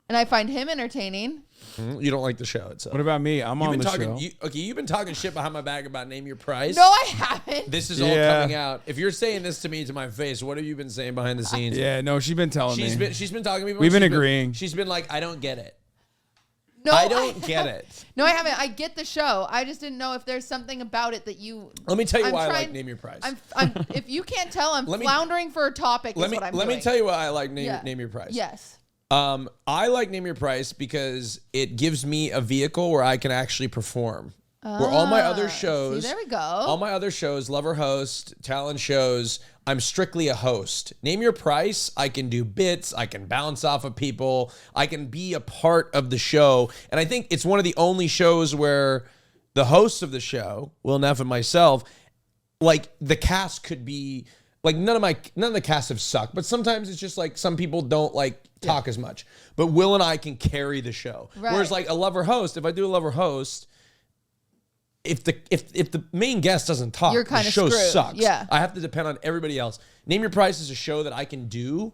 and I find him entertaining. You don't like the show itself. What about me? I'm You've on been the talking. show. You've been talking shit behind my back about Name Your Price. No, I haven't. This is all Yeah. coming out. If you're saying this to me to my face, what have you been saying behind the scenes? Yeah, no, she's been telling She's me. been talking to me. We've been She's agreeing. She's been like, I don't get it. No, I don't get it. No, I haven't. I get the show. I just didn't know if there's something about it that you. Let me tell you I'm why I like trying- Name Your Price. I'm if you can't tell, I'm Let me- floundering for a topic. let is me what I'm let me doing. tell you why I like Yeah. Name Your Price. Yes. I like Name Your Price because it gives me a vehicle where I can actually perform. Where all my other shows, See, there we go. all my other shows, lover host, talent shows, I'm strictly a host. Name Your Price, I can do bits, I can bounce off of people, I can be a part of the show. And I think it's one of the only shows where the hosts of the show, Willneff and myself, like the cast could be like none of the casts have sucked, but sometimes it's just like some people don't like talk as much. But Will and I can carry the show. Right. Whereas like a lover host, if I do a lover host, if the main guest doesn't talk, You're the kinda show screwed. sucks. Yeah. I have to depend on everybody else. Name Your Price is a show that I can do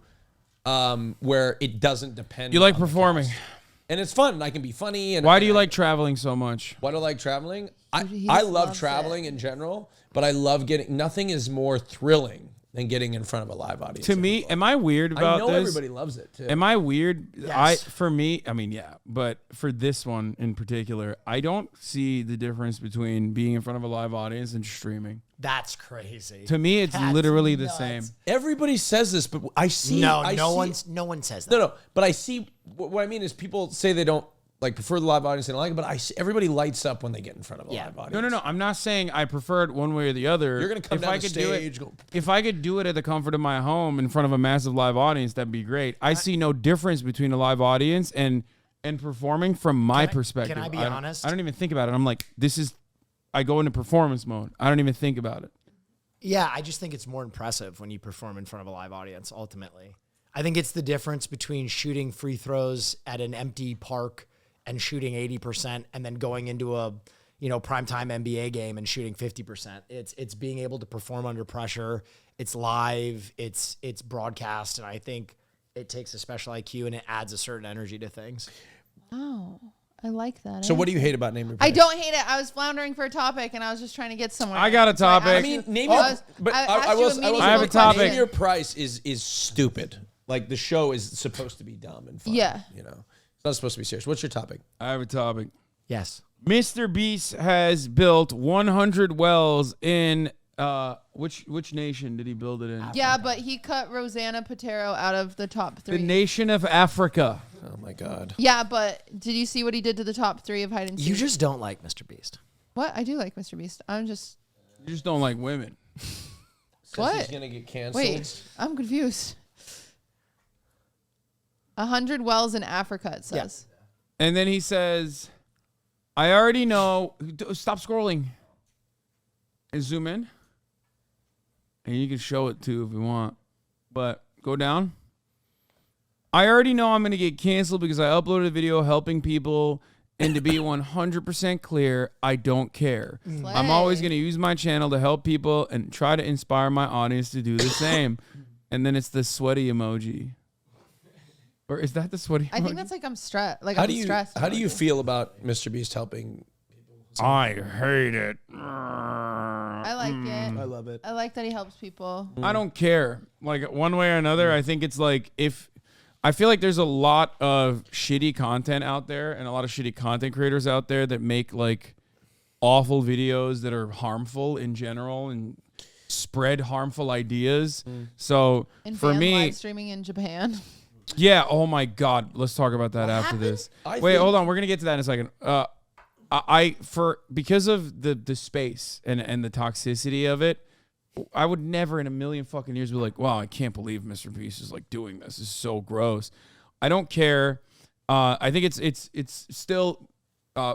where it doesn't depend. You like on the performing. cast. And it's fun. And I can be funny. And Why do you like traveling so much? Why do I like traveling? He I just love loves traveling it. in general, but I love getting. Nothing is more thrilling than getting in front of a live audience. To me, am I weird about I know this? everybody loves it too. Am I weird? Yes. For me, I mean, yeah, but for this one in particular, I don't see the difference between being in front of a live audience and streaming. That's crazy. To me, it's That's literally the nuts. same. Everybody says this, but I see. No I one see- says that. No, but I see. What I mean is, people say they don't like prefer the live audience and I like it, but everybody lights up when they get in front of a live audience. No. I'm not saying I prefer it one way or the other. You're gonna come down the stage. If I could do it at the comfort of my home in front of a massive live audience, that'd be great. I see no difference between a live audience and performing from my perspective. Can I be honest? I don't even think about it. I'm like, I go into performance mode. I don't even think about it. Yeah, I just think it's more impressive when you perform in front of a live audience, ultimately. I think it's the difference between shooting free throws at an empty park and shooting 80% and then going into a, primetime NBA game and shooting 50%. It's being able to perform under pressure. It's live, it's broadcast, and I think it takes a special IQ and it adds a certain energy to things. Oh, I like that. So what do you hate about Name Your Price? I don't hate it. I was floundering for a topic and I was just trying to get somewhere. I got a topic. I mean, Name Your I have a topic. Name Your Price is stupid. Like the show is supposed to be dumb and fun. Yeah. It's not supposed to be serious. What's your topic? I have a topic. Yes. Mr. Beast has built 100 wells in which nation did he build it in? Yeah, but he cut Rosanna Patero out of the top 3. The nation of Africa. Oh my God. Yeah, but did you see what he did to the top 3 of hide and seek? You just don't like Mr. Beast. What? I do like Mr. Beast. You just don't like women. What? He's gonna get canceled. Wait, I'm confused. 100 wells in Africa, it says. Yeah. And then he says, I already know. Stop scrolling. And zoom in. And you can show it too if you want. But go down. I already know I'm going to get canceled because I uploaded a video helping people. And to be 100% clear, I don't care. Slay. I'm always going to use my channel to help people and try to inspire my audience to do the same. And then it's the sweaty emoji. Or is that the sweaty emoji? I think that's like I'm stressed. Like How I'm do you stressed. how do you feel about Mr. Beast helping? I hate it. I like it. I love it. I like that he helps people. I don't care. Like one way or another, I think it's like I feel like there's a lot of shitty content out there and a lot of shitty content creators out there that make like awful videos that are harmful in general and spread harmful ideas. So And for fan me, live streaming in Japan. yeah. Oh my God. Let's talk about that after this. Wait, hold on. We're gonna get to that in a second. Because of the space and the toxicity of it, I would never in a million fucking years be like, wow, I can't believe Mr. Beast is like doing this. This is so gross. I don't care. I think it's still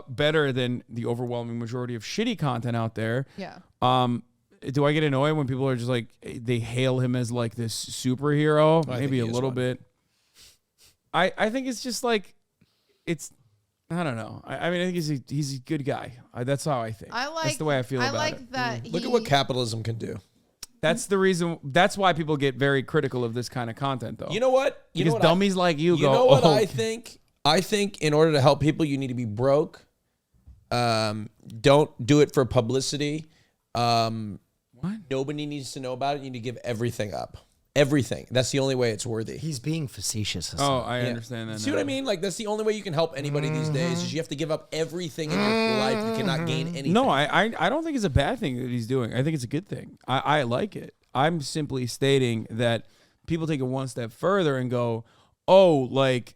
better than the overwhelming majority of shitty content out there. Yeah. Do I get annoyed when people are just like they hail him as like this superhero? Maybe a little bit. I think it's just like I don't know. I mean, I think he's a good guy. That's how I think. That's the way I feel about it. I like that. Look at what capitalism can do. That's the reason. That's why people get very critical of this kind of content, though. You know what? Because dummies like you go. You know what oh. I think? I think in order to help people, you need to be broke. Don't do it for publicity. What? Nobody needs to know about it. You need to give everything up. Everything. That's the only way it's worthy. He's being facetious. Oh, I understand that. See what I mean? Like, that's the only way you can help anybody these days is you have to give up everything in your life. You cannot gain anything. No, I don't think it's a bad thing that he's doing. I think it's a good thing. I like it. I'm simply stating that people take it one step further and go, oh, like,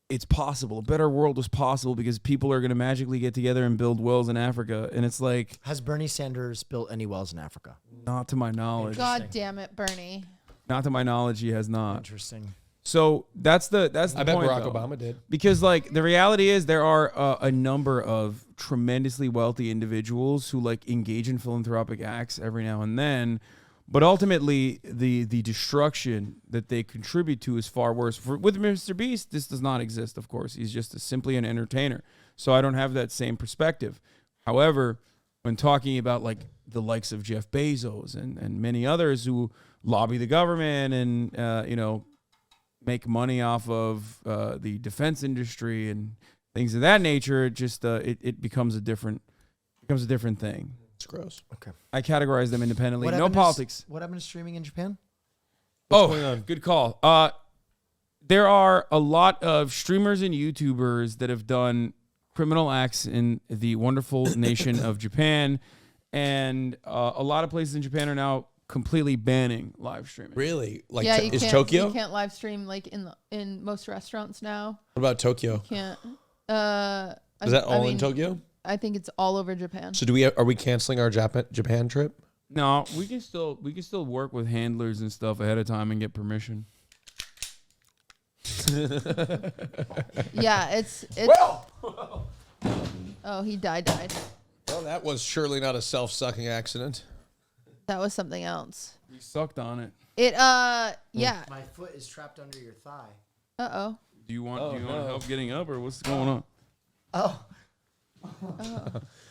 it's possible. A better world is possible because people are going to magically get together and build wells in Africa. And it's like... Has Bernie Sanders built any wells in Africa? Not to my knowledge. God damn it, Bernie. Not to my knowledge, he has not. Interesting. So that's the I bet point, Barack though. Obama did. Because like the reality is there are a number of tremendously wealthy individuals who like engage in philanthropic acts every now and then, but ultimately the destruction that they contribute to is far worse. With Mr. Beast, this does not exist, of course. He's just simply an entertainer. So I don't have that same perspective. However, when talking about like the likes of Jeff Bezos and many others who lobby the government and make money off of the defense industry and things of that nature, it becomes a different thing. It's gross. Okay. I categorize them independently. What No happened to politics. What happened to streaming in Japan? Good call. There are a lot of streamers and YouTubers that have done criminal acts in the wonderful nation of Japan, and a lot of places in Japan are now completely banning live streaming. Really? Like, Yeah, is Tokyo? You can't live stream like in most restaurants now. What about Tokyo? Can't. Is that all in Tokyo? I think it's all over Japan. So are we canceling our Japan trip? No, we can still work with handlers and stuff ahead of time and get permission. Yeah, it's. Well. Oh, he died. Well, that was surely not a self-sucking accident. That was something else. You sucked on it. Yeah. My foot is trapped under your thigh. Uh-oh. Do you want help getting up, or what's going on? Oh.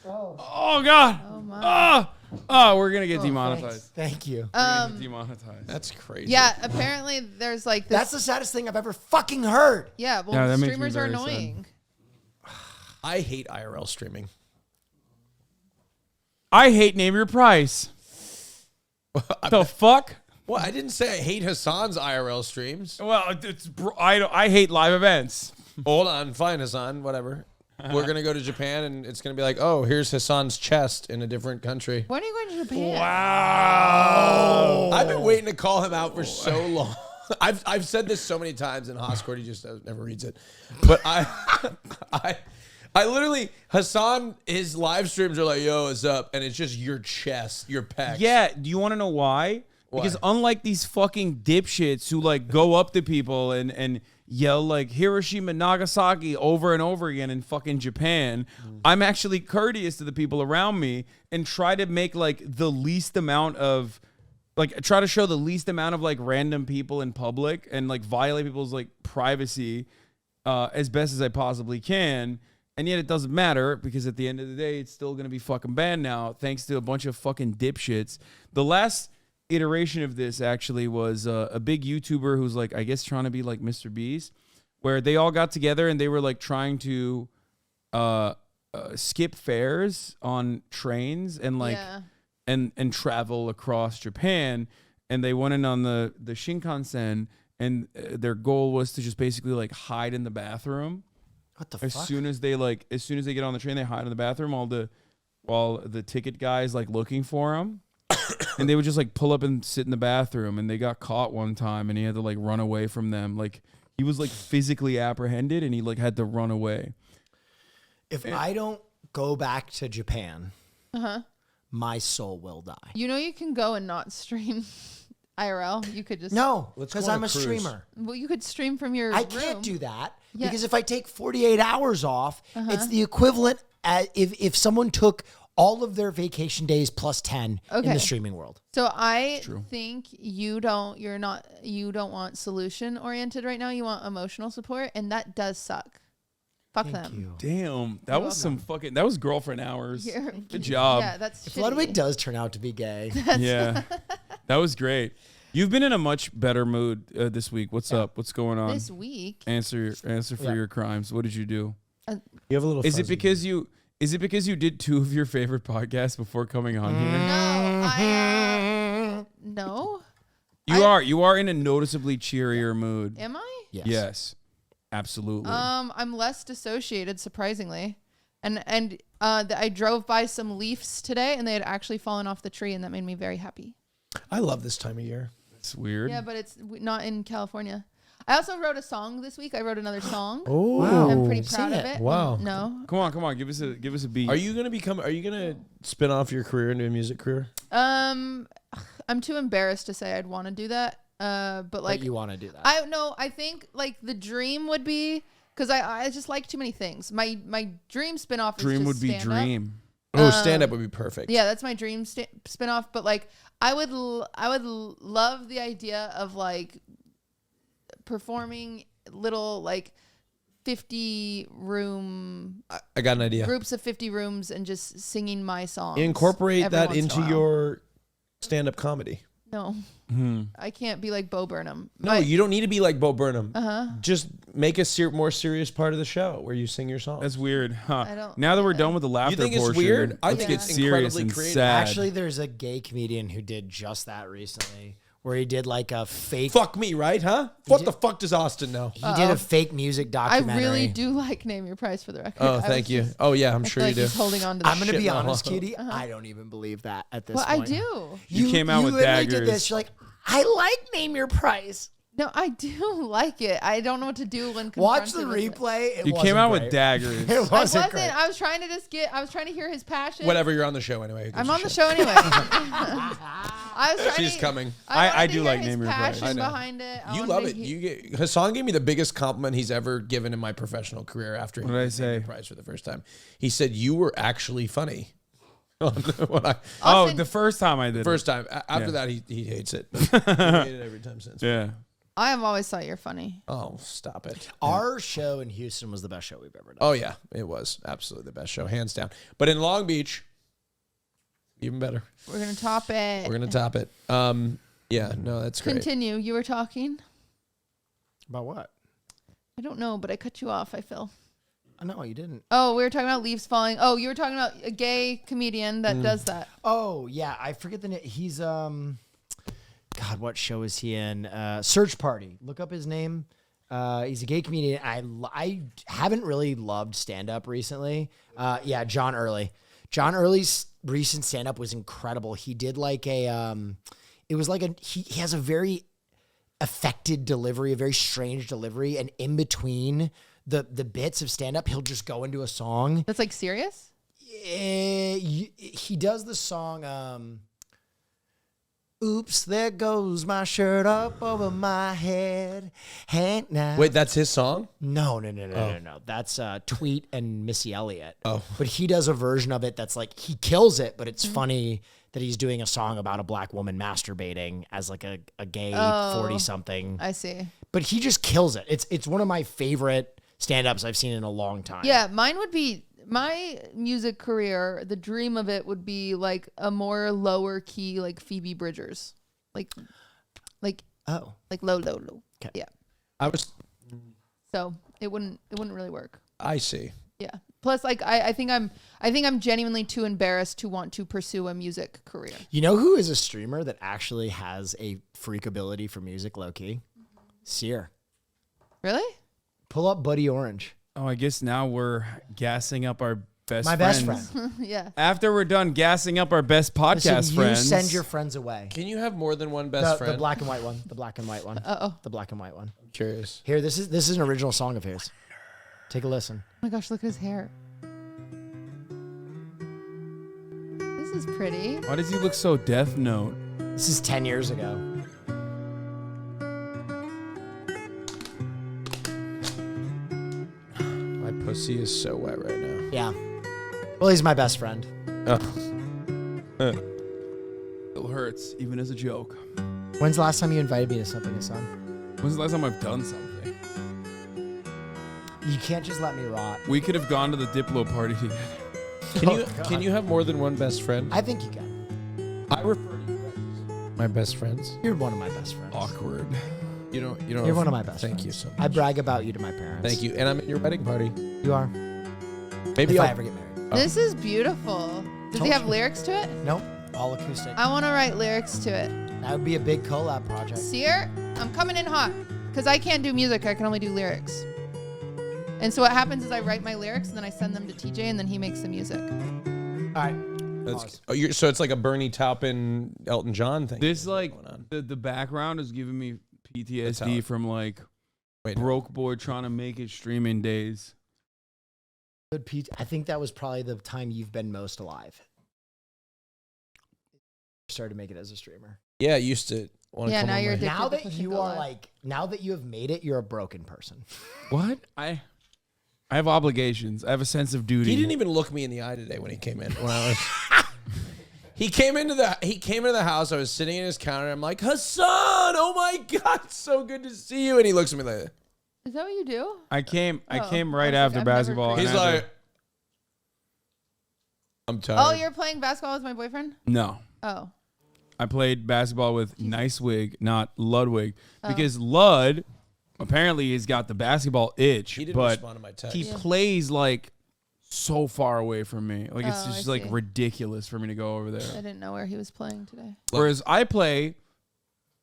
Oh God! Oh my. Oh, we're gonna get demonetized. Thank you. We're gonna get demonetized. That's crazy. Yeah, apparently there's like this. That's the saddest thing I've ever fucking heard. Yeah, well, Yeah, that makes me streamers are very sad. annoying. I hate IRL streaming. I hate Name Your Price. The fuck? Well, I didn't say I hate Hasan's IRL streams. Well, I hate live events. Hold on, fine, Hasan, whatever. We're going to go to Japan, and it's going to be like, oh, here's Hasan's chest in a different country. When are you going to Japan? Wow. I've been waiting to call him out for so long. I've said this so many times in Hoscourt, he just never reads it. But I literally, Hasan, his live streams are like, yo, what's up? And it's just your chest, your pecs. Yeah, do you want to know why? Because unlike these fucking dipshits who like go up to people and yell like Hiroshima, Nagasaki over and over again in fucking Japan, I'm actually courteous to the people around me and try to make like the least amount of try to show the least amount of like random people in public and like violate people's like privacy as best as I possibly can. And yet it doesn't matter because at the end of the day, it's still going to be fucking banned now thanks to a bunch of fucking dipshits. The last iteration of this actually was a big YouTuber who's like, I guess trying to be like Mr. Beast, where they all got together and they were like trying to skip fares on trains and like and travel across Japan. And they went in on the Shinkansen and their goal was to just basically like hide in the bathroom. What the As fuck? soon as they get on the train, they hide in the bathroom while the ticket guy's like looking for them. And they would just like pull up and sit in the bathroom, and they got caught one time and he had to like run away from them. Like he was like physically apprehended and he like had to run away. If I don't go back to Japan, my soul will die. You know you can go and not stream IRL. You could just No, Let's go because on I'm a a cruise. streamer. Well, you could stream from your I room. can't do that Yeah. because if I take 48 hours off, it's the equivalent if someone took all of their vacation days plus 10 in Okay. the streaming world. So I think you don't want solution oriented right now. You want emotional support, and that does suck. Fuck Thank them. you. Damn, that was that was girlfriend hours. You're- Good job. Yeah, that's If shitty. Ludwig does turn out to be gay, Yeah, that was great. You've been in a much better mood this week. What's up? What's going on? This week. Answer for your crimes. What did you do? You have a little Is it fuzzy. because you did 2 of your favorite podcasts before coming on here? No, You are in a noticeably cheerier mood. am I? Yes. Absolutely. I'm less dissociated, surprisingly, and I drove by some leaves today, and they had actually fallen off the tree, and that made me very happy. I love this time of year. It's weird. Yeah, but it's not in California. I also wrote a song this week. I wrote another song. Oh, I'm pretty proud sing of it. it. Wow. No. Come on, give us a beat. Are you gonna spin off your career into a music career? I'm too embarrassed to say I'd want to do that. But like but you want to do that. I think like the dream would be, because I just like too many things. My dream spinoff is Dream just would be stand-up. dream. Oh, stand up would be perfect. Yeah, that's my dream spinoff. But like, I would love the idea of like performing little like 50 room I got an idea. groups of 50 rooms and just singing my songs. Incorporate every that once in a into while. your stand up comedy. No, I can't be like Bo Burnham. No, you don't need to be like Bo Burnham. Uh-huh. Just make a more serious part of the show where you sing your songs. That's weird. Huh. I don't Now that we're like done that. with the laughter You think it's portion, weird? I let's think get it's serious incredibly and creative. sad. Actually, there's a gay comedian who did just that recently, where he did like a fake. Fuck me, right? Huh? What the fuck does Austin know? He did a fake music I documentary. really do like Name Your Price for the record. Oh, I thank was you. just- Oh, yeah, I'm I sure feel you like do. he's holding on to the I'm gonna shit be in the honest, hole. Katie. I don't even believe that at this Well, I point. do. You came out with literally daggers. Did this. You're like, I like Name Your Price. No, I do like it. I don't know what to do when Watch the confronted with it. replay. It You wasn't came out great. with daggers. It I wasn't wasn't. great. I was trying to hear his passion. Whatever, you're on the show anyway. Who gives I'm a on the shit? show anyway. I was trying She's to, coming. I wanted to do hear like his Name Your Price. passion I know. behind it. I You wanted love to it. hear- Hasan gave me the biggest compliment he's ever given in my professional career after he What did I won the say? prize for the first time. He said, you were actually funny. When I, Austin- The first time I did first time. After Yeah. that, he hates it. But he hated it every time since. it. Yeah. I have always thought you're funny. Oh, stop it. Our show in Houston was the best show we've ever done. Oh, yeah. It was absolutely the best show, hands down. But in Long Beach, even better. We're gonna top it. We're going to top it. Yeah, no, that's great. Continue. You were talking. About what? I don't know, but I cut you off. I feel. No, you didn't. Oh, we were talking about leaves falling. Oh, you were talking about a gay comedian that does that. Oh yeah, I forget the name. He's God, what show is he in? Search Party. Look up his name. He's a gay comedian. I haven't really loved stand up recently. Yeah, John Early. John Early's recent stand up was incredible. He did like a it was like he has a very affected delivery, a very strange delivery, and in between the bits of stand up, he'll just go into a song. That's like serious. He does the song oops, there goes my shirt up over my head. Hey, now. Wait, that's his song? No. That's Tweet and Missy Elliott. Oh. But he does a version of it that's like, he kills it, but it's funny that he's doing a song about a black woman masturbating as like a gay 40-something. I see. But he just kills it. It's one of my favorite stand-ups I've seen in a long time. Yeah, mine would be my music career. The dream of it would be like a more lower key, like Phoebe Bridgers, like Oh. like low. 'Kay. Yeah. I was. So it wouldn't really work. I see. Yeah. Plus, like I think I'm genuinely too embarrassed to want to pursue a music career. You know who is a streamer that actually has a freak ability for music, low-key? Sear. Really? Pull up Buddy Orange. Oh, I guess now we're gassing up our best My friends. best friend. Yeah. After we're done gassing up our best podcast Listen, you friends. send your friends away. Can you have more than one best friend? The black and white one. The black and white one. Uh-oh. The black and white one. I'm curious. Here, this is an original song of his. Take a listen. Oh my gosh, look at his hair. This is pretty. Why does he look so Death Note? This is 10 years ago. My pussy is so wet right now. Yeah. Well, he's my best friend. Oh. Still hurts, even as a joke. When's the last time you invited me to something, Hasan? When's the last time I've done something? You can't just let me rot. We could have gone to the Diplo party together. Can you have more than one best friend? I think you can. I refer to you as my best friends. You're one of my best friends. Awkward. You don't. You're one of my best Thank friends. you so much. I brag about you to my parents. Thank you. And I'm at your wedding party. You are. Maybe If I I'll ever get married. This is beautiful. Does he have lyrics to it? Nope. All acoustic. I want to write lyrics to it. That would be a big collab project. Sear, I'm coming in hot because I can't do music. I can only do lyrics. And so what happens is I write my lyrics and then I send them to TJ and then he makes the music. All right. So it's like a Bernie Taupin, Elton John thing. This like going on. the background is giving me That's how PTSD it- from like Wait, no. broke boy trying to make it streaming days. Good Pete. I think that was probably the time you've been most alive. Started to make it as a streamer. Yeah, I used to want to Yeah, come now on you're my- addicted. Now to that pushing you go are live. like, now that you have made it, you're a broken person. What? I have obligations. I have a sense of duty. He didn't even look me in the eye today when he came in. When I was, he came into the house. I was sitting in his counter. I'm like, Hasan, oh my God, it's so good to see you. And he looks at me like that. Is that what you do? I came Oh, right I was after like, I've never basketball. and He's I had to- like, I'm tired. Oh, you're playing basketball with my boyfriend? no. Oh. I played basketball with Nice Wig, not Ludwig, because Lud apparently has got the basketball itch, He didn't but respond to my text. he plays like so far away from me. Like it's Oh, just I like see. ridiculous for me to go over I there. didn't know where he was playing today. Whereas I play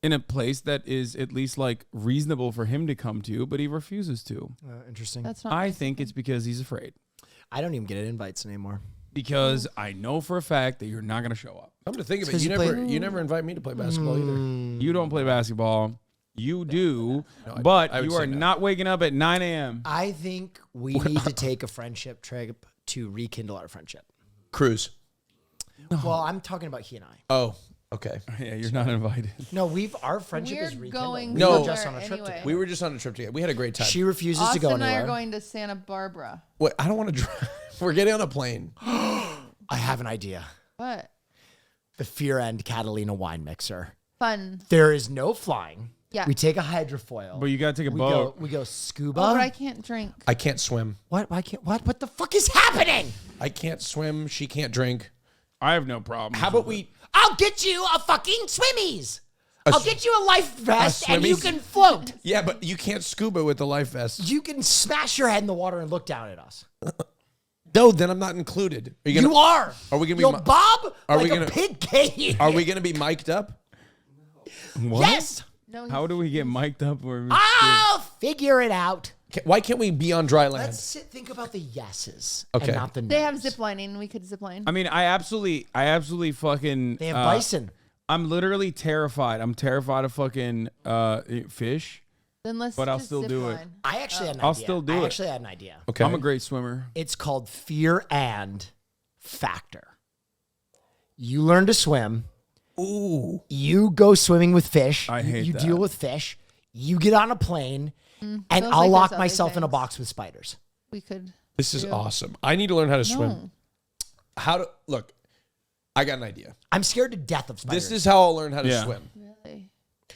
in a place that is at least like reasonable for him to come to, but he refuses to. Interesting. That's not I nice. think it's because he's afraid. I don't even get invites anymore. Because I know for a fact that you're not going to show up. Come to think of it, It's you 'cause you never invite me to play basketball either. You don't play basketball. You do, I but would you say are no. not waking up at 9 a.m. I think we need to take a friendship trip to rekindle our friendship. Cruise. Well, I'm talking about he and I. Oh, okay. Yeah, you're not invited. No, our friendship We're is rekindled. going We No. were just on a trip anyway. together. We were just on a trip together. We had a great time. She refuses Austin to go and I anywhere. are going to Santa Barbara. Wait, I don't want to drive. We're getting on a plane. I have an idea. What? The Fear& Catalina wine mixer. Fun. There is no flying. Yeah. We take a hydrofoil. But you gotta take a we boat. we go scuba. Oh, but I can't drink. I can't swim. What? Why can't? What the fuck is happening? I can't swim. She can't drink. I have no problem. How about we? I'll get you a fucking swimmies. A I'll sw- get you a life vest and you swimmies? can float. Yeah, but you can't scuba with the life vest. You can smash your head in the water and look down at us. No, then I'm not included. Are you gonna? You are. Are we gonna be You'll mi- bob Are like we a gonna- pig cage. Are we gonna be mic'd up? What? Yes. No. How do we get mic'd up? Where I'll figure it out. Why can't we be on dry land? Let's think about the yeses Okay. and not the nos. They have zip lining. We could zip line. I mean, I absolutely fucking. They have bison. I'm literally terrified. I'm terrified of fucking fish. Then let's. but I'll just still zip do it. line. I actually had an I'll idea. still do I it. actually had an idea. Okay. I'm a great swimmer. It's called Fear and Factor. You learn to swim. Ooh. You go swimming with fish. I hate you that. deal with fish. You get on a plane, and feels I'll like lock there's myself other in a things. box with spiders. We could. This is do. awesome. I need to learn how to swim. No. How to look? I got an idea. I'm scared to death of spiders. This is how I'll learn how to Yeah. swim. Really.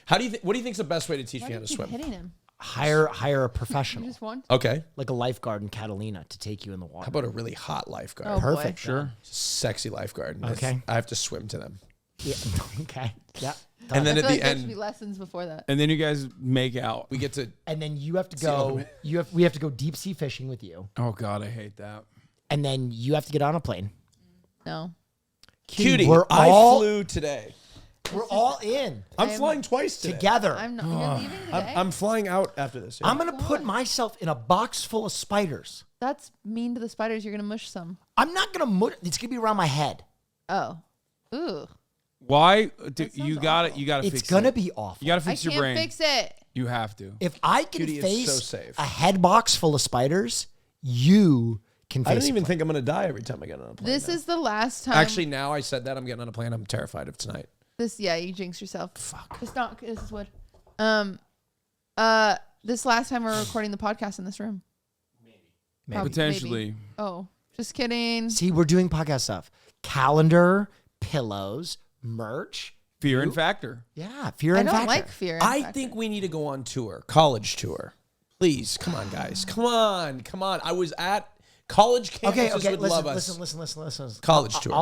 How do you? What do you think's the best way to teach Why me do how you to keep swim? hitting him? hire a You professional, just want. Okay. like a lifeguard in Catalina, to take you in the water. How about a really hot lifeguard? Oh, Perfect. boy. Sure. Sexy lifeguard. Okay. I have to swim to them. Yeah. Okay. Yeah. And then I at feel like the there should be end, lessons before that. And then you guys make out. we get to. And then you have to See you go. later. We have to go deep sea fishing with you, Oh God, I hate that. and then you have to get on a plane. No. Cutie, we're I all flew today. we're all in I'm I'm- flying twice today. together. I'm not. You're leaving today. I'm flying out after this. yeah. I'm gonna put myself in a box full of spiders. That's mean to the spiders. You're gonna mush some. I'm not gonna. It's gonna be around my head. Oh. Ooh. Why? That You sounds got it. awful. You got to It's fix gonna it. be awful. You got to I fix your can't brain. fix it. You have to. If I can Cutie, it's face so safe. a head box full of spiders, you can face I don't even a think I'm gonna die every time I get on a plane. This now. is the last time. Actually, now I said that I'm getting on a plane. I'm terrified of tonight. This. Yeah, you jinx yourself. Fuck. It's not. This is wood. This last time we're recording the podcast in this room. Maybe. Potentially. Oh, just kidding. See, we're doing podcast stuff. Calendar, pillows, merch. Fear and factor. Yeah, Fear I and don't Factor. like fear. and I factor. think we need to go on tour, college tour. Please, come on, guys. Come on. I was at college campuses Okay, would love listen, us. listen. College tour.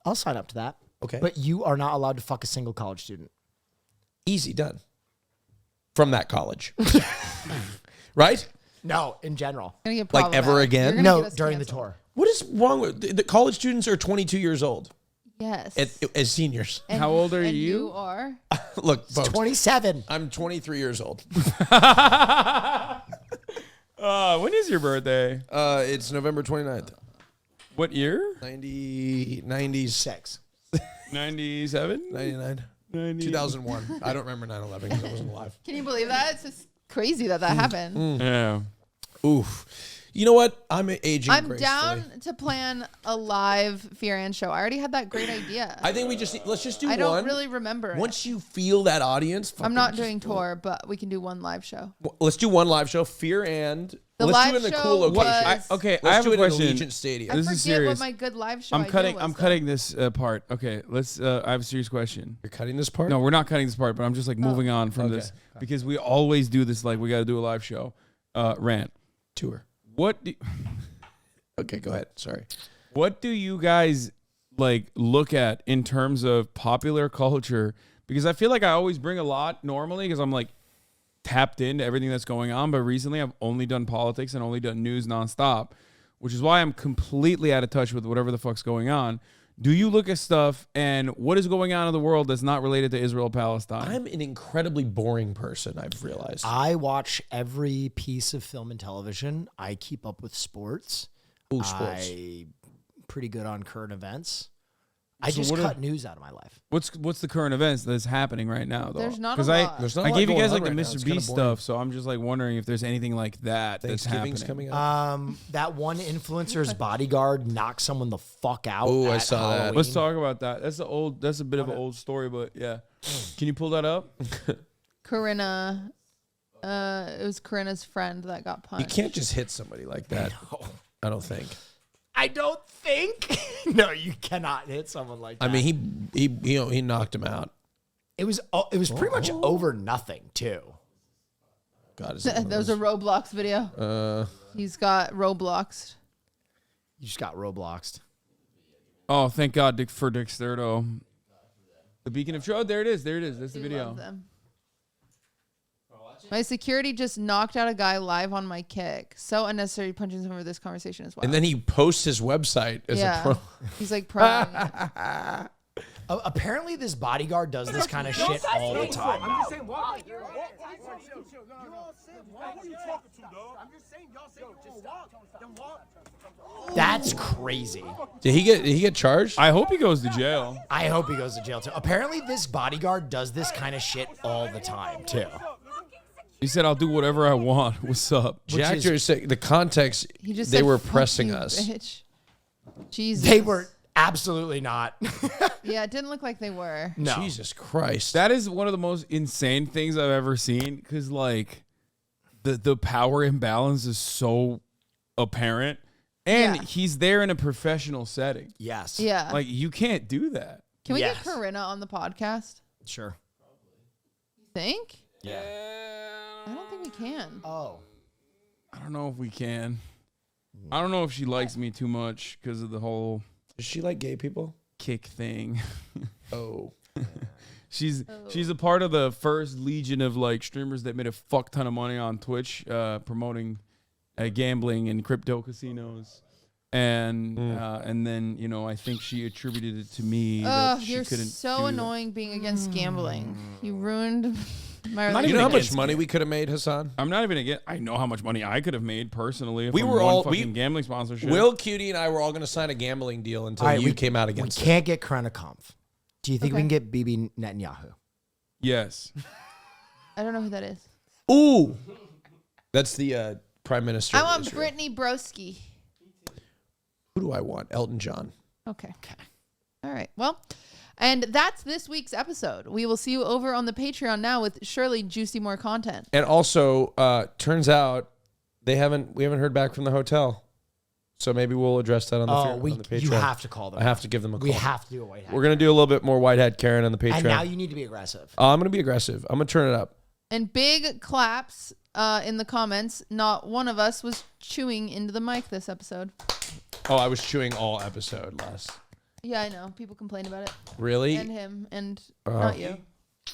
I'll sign up to that. Okay. But you are not allowed to fuck a single college student. Easy done. From that college. Right? No, in general. Gonna get Like, ever problematic. again? You're gonna get No, us during the canceled. tour. What is wrong with the college students are 22 years old Yes. as seniors. And- How old are and you? You are. Look, folks, 27. I'm 23 years old. When is your birthday? It's November 29th. What year? 90s, 6. 97? 99, 2001. I don't remember 9/11 because I wasn't alive. Can you believe that? It's just crazy that happened. Yeah. Oof. You know what? I'm aging I'm gracefully. down to plan a live Fear and show. I already had that great idea. I think let's just do I one. don't really remember it. Once you feel that audience, I'm not fucking doing tour, but we can do one live show. let's do one live show. Fear and The let's live do it in a show cool location. was- Okay, Let's I have do a it in question. Allegiant Stadium. I This forget is serious. what my good live show I'm idea cutting. was, I'm though. cutting this part. Okay, let's. I have a serious question. You're cutting this part? No, we're not cutting this part, but I'm just like moving on from Okay. this because we always do this. Like we got to do a live show. Rant. Tour. What do Okay, go ahead. Sorry. What do you guys like look at in terms of popular culture? Because I feel like I always bring a lot normally because I'm like tapped into everything that's going on. But recently I've only done politics and only done news nonstop, which is why I'm completely out of touch with whatever the fuck's going on. Do you look at stuff and what is going on in the world that's not related to Israel, Palestine? I'm an incredibly boring person, I've realized. I watch every piece of film and television. I keep up with sports. Ooh, sports. I'm pretty good on current events. I just what cut news out of my life. What's the current events that's happening right now, though? There's not a 'Cause lot. There's not a I lot gave you going guys on like the right now. Mr. It's kinda Beast boring. stuff, so I'm just like wondering if there's anything like that that's happening. Thanksgiving's coming up. That one influencer's bodyguard knocked someone the fuck out. Ooh, I at saw that. Halloween. Let's talk about that. That's a bit of an old story, but yeah. Can you pull that up? Corinna. It was Corinna's friend that got You punched. can't just hit somebody like that. I don't think. I don't think. No, you cannot hit someone like that. I mean, he knocked him out. it was pretty much over nothing too. God, is There was a Roblox video. He's got Robloxed. You just got Robloxed. Oh, thank God for Dexterdo. The Beacon of Truth. Oh, there it is. That's the We video. love them. My security just knocked out a guy live on my kick. So unnecessary punching someone for this conversation as well. And then he posts his website as a pro. He's like promoting it. Apparently, this bodyguard does this kind of shit all the time. I'm just saying, walk. You all said walk. Who you talking to, dog? I'm just saying, y'all said you just walk. Then walk. That's crazy. Did he get charged? I hope he goes to jail. I hope he goes to jail too. Apparently, this bodyguard does this kind of shit all the time too. He said, "I'll do whatever I want." What's up? Jack is- just said the context. He just they said, were "Fuck pressing you, us. Bitch. Jesus. They were absolutely not. Yeah, it didn't look like they were. No. Jesus Christ. That is one of the most insane things I've ever seen because, like, the power imbalance is so apparent. And Yeah. he's there in a professional setting. Yes. Yeah. Like, you can't do that. Can we Yes. get Corinna on the podcast? Sure. You think? Yeah. I don't think we can. Oh. I don't know if we can. I don't know if she likes me too much because of the whole Does she like gay people? kick thing. Oh. She's a part of the first legion of like streamers that made a fuck ton of money on Twitch promoting gambling and crypto casinos. And then, you know, I think she attributed it to me Oh, that she you're couldn't so do annoying being against gambling. You ruined my Not You even know how much against money we could have made, Hasan? I'm not even against. I know how much money I could have made personally if We I'm were one all- fucking gambling sponsorship. Will, Cutie, and I were all going to sign a gambling deal until All right, you came out against We it. can't get Krennikomp. Do you think we Okay. can get Bibi Netanyahu? Yes. I don't know who that is. Ooh. That's the prime minister. I of want Israel. Brittany Broski. Who do I want? Elton John. Okay. All right. Well, and that's this week's episode. We will see you over on the Patreon now with surely juicy more content. And also, turns out we haven't heard back from the hotel. So maybe we'll address that on the, on the Patreon. You have to call them. I have to give them a call. We have to do a white hat. We're going to do a little bit more white hat Karen on the Patreon. And now you need to be aggressive. I'm going to be aggressive. I'm going to turn it up. And big claps in the comments. Not one of us was chewing into the mic this episode. Oh, I was chewing all episode last. Yeah, I know. People complain about it. Really? And him. And not you.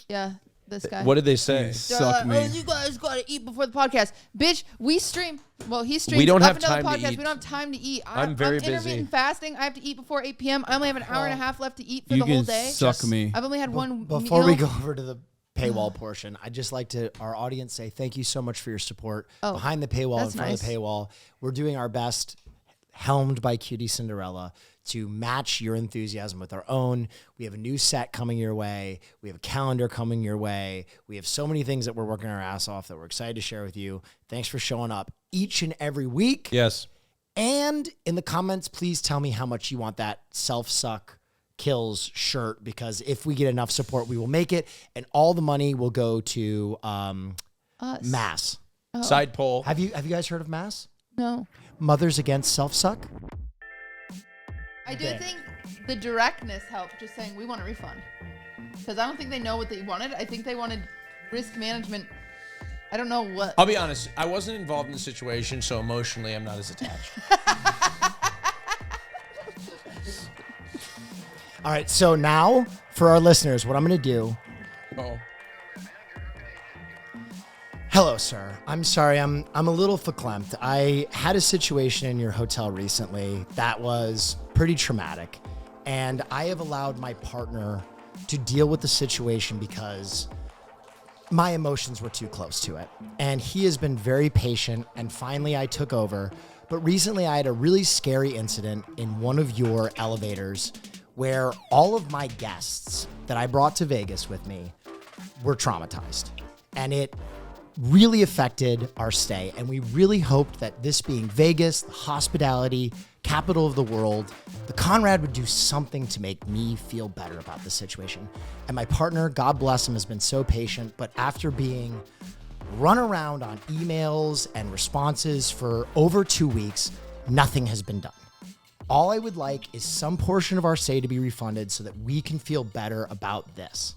Yeah, this guy. What did they say? Suck me. Oh, you guys got to eat before the podcast. Bitch, we stream. Well, he streams We don't up have until the time to podcast. eat. We don't have time to eat. I'm very intermittent busy. fasting. I have to eat before 8 p.m. I only have an hour and a half left to eat for You the whole can day. suck me. I've only had one Before meal. we go over to the paywall portion, I'd just like to our audience say thank you so much for your support Oh, behind the paywall, in that's front of the nice. paywall. We're doing our best, helmed by qtcinderella, to match your enthusiasm with our own. We have a new set coming your way. We have a calendar coming your way. We have so many things that we're working our ass off that we're excited to share with you. Thanks for showing up each and every week. Yes. And in the comments, please tell me how much you want that self-suck kills shirt, because if we get enough support, we will make it. And all the money will go to Us. Mass. Side poll. Have you guys heard of Mass? No. Mothers Against Self-Suck? I do think the directness helped, just saying we want a refund. Because I don't think they know what they wanted. I think they wanted risk management. I don't know what. I'll be honest. I wasn't involved in the situation, so emotionally, I'm not as attached. All right, so now for our listeners, what I'm going to do. Oh. Hello, sir. I'm sorry. I'm a little verklempt. I had a situation in your hotel recently that was pretty traumatic, and I have allowed my partner to deal with the situation because my emotions were too close to it. And he has been very patient, and finally I took over. But recently I had a really scary incident in one of your elevators where all of my guests that I brought to Vegas with me were traumatized. And it really affected our stay. And we really hoped that this being Vegas, the hospitality capital of the world, the Conrad would do something to make me feel better about the situation. And my partner, God bless him, has been so patient. But after being run around on emails and responses for over 2 weeks, nothing has been done. All I would like is some portion of our stay to be refunded so that we can feel better about this.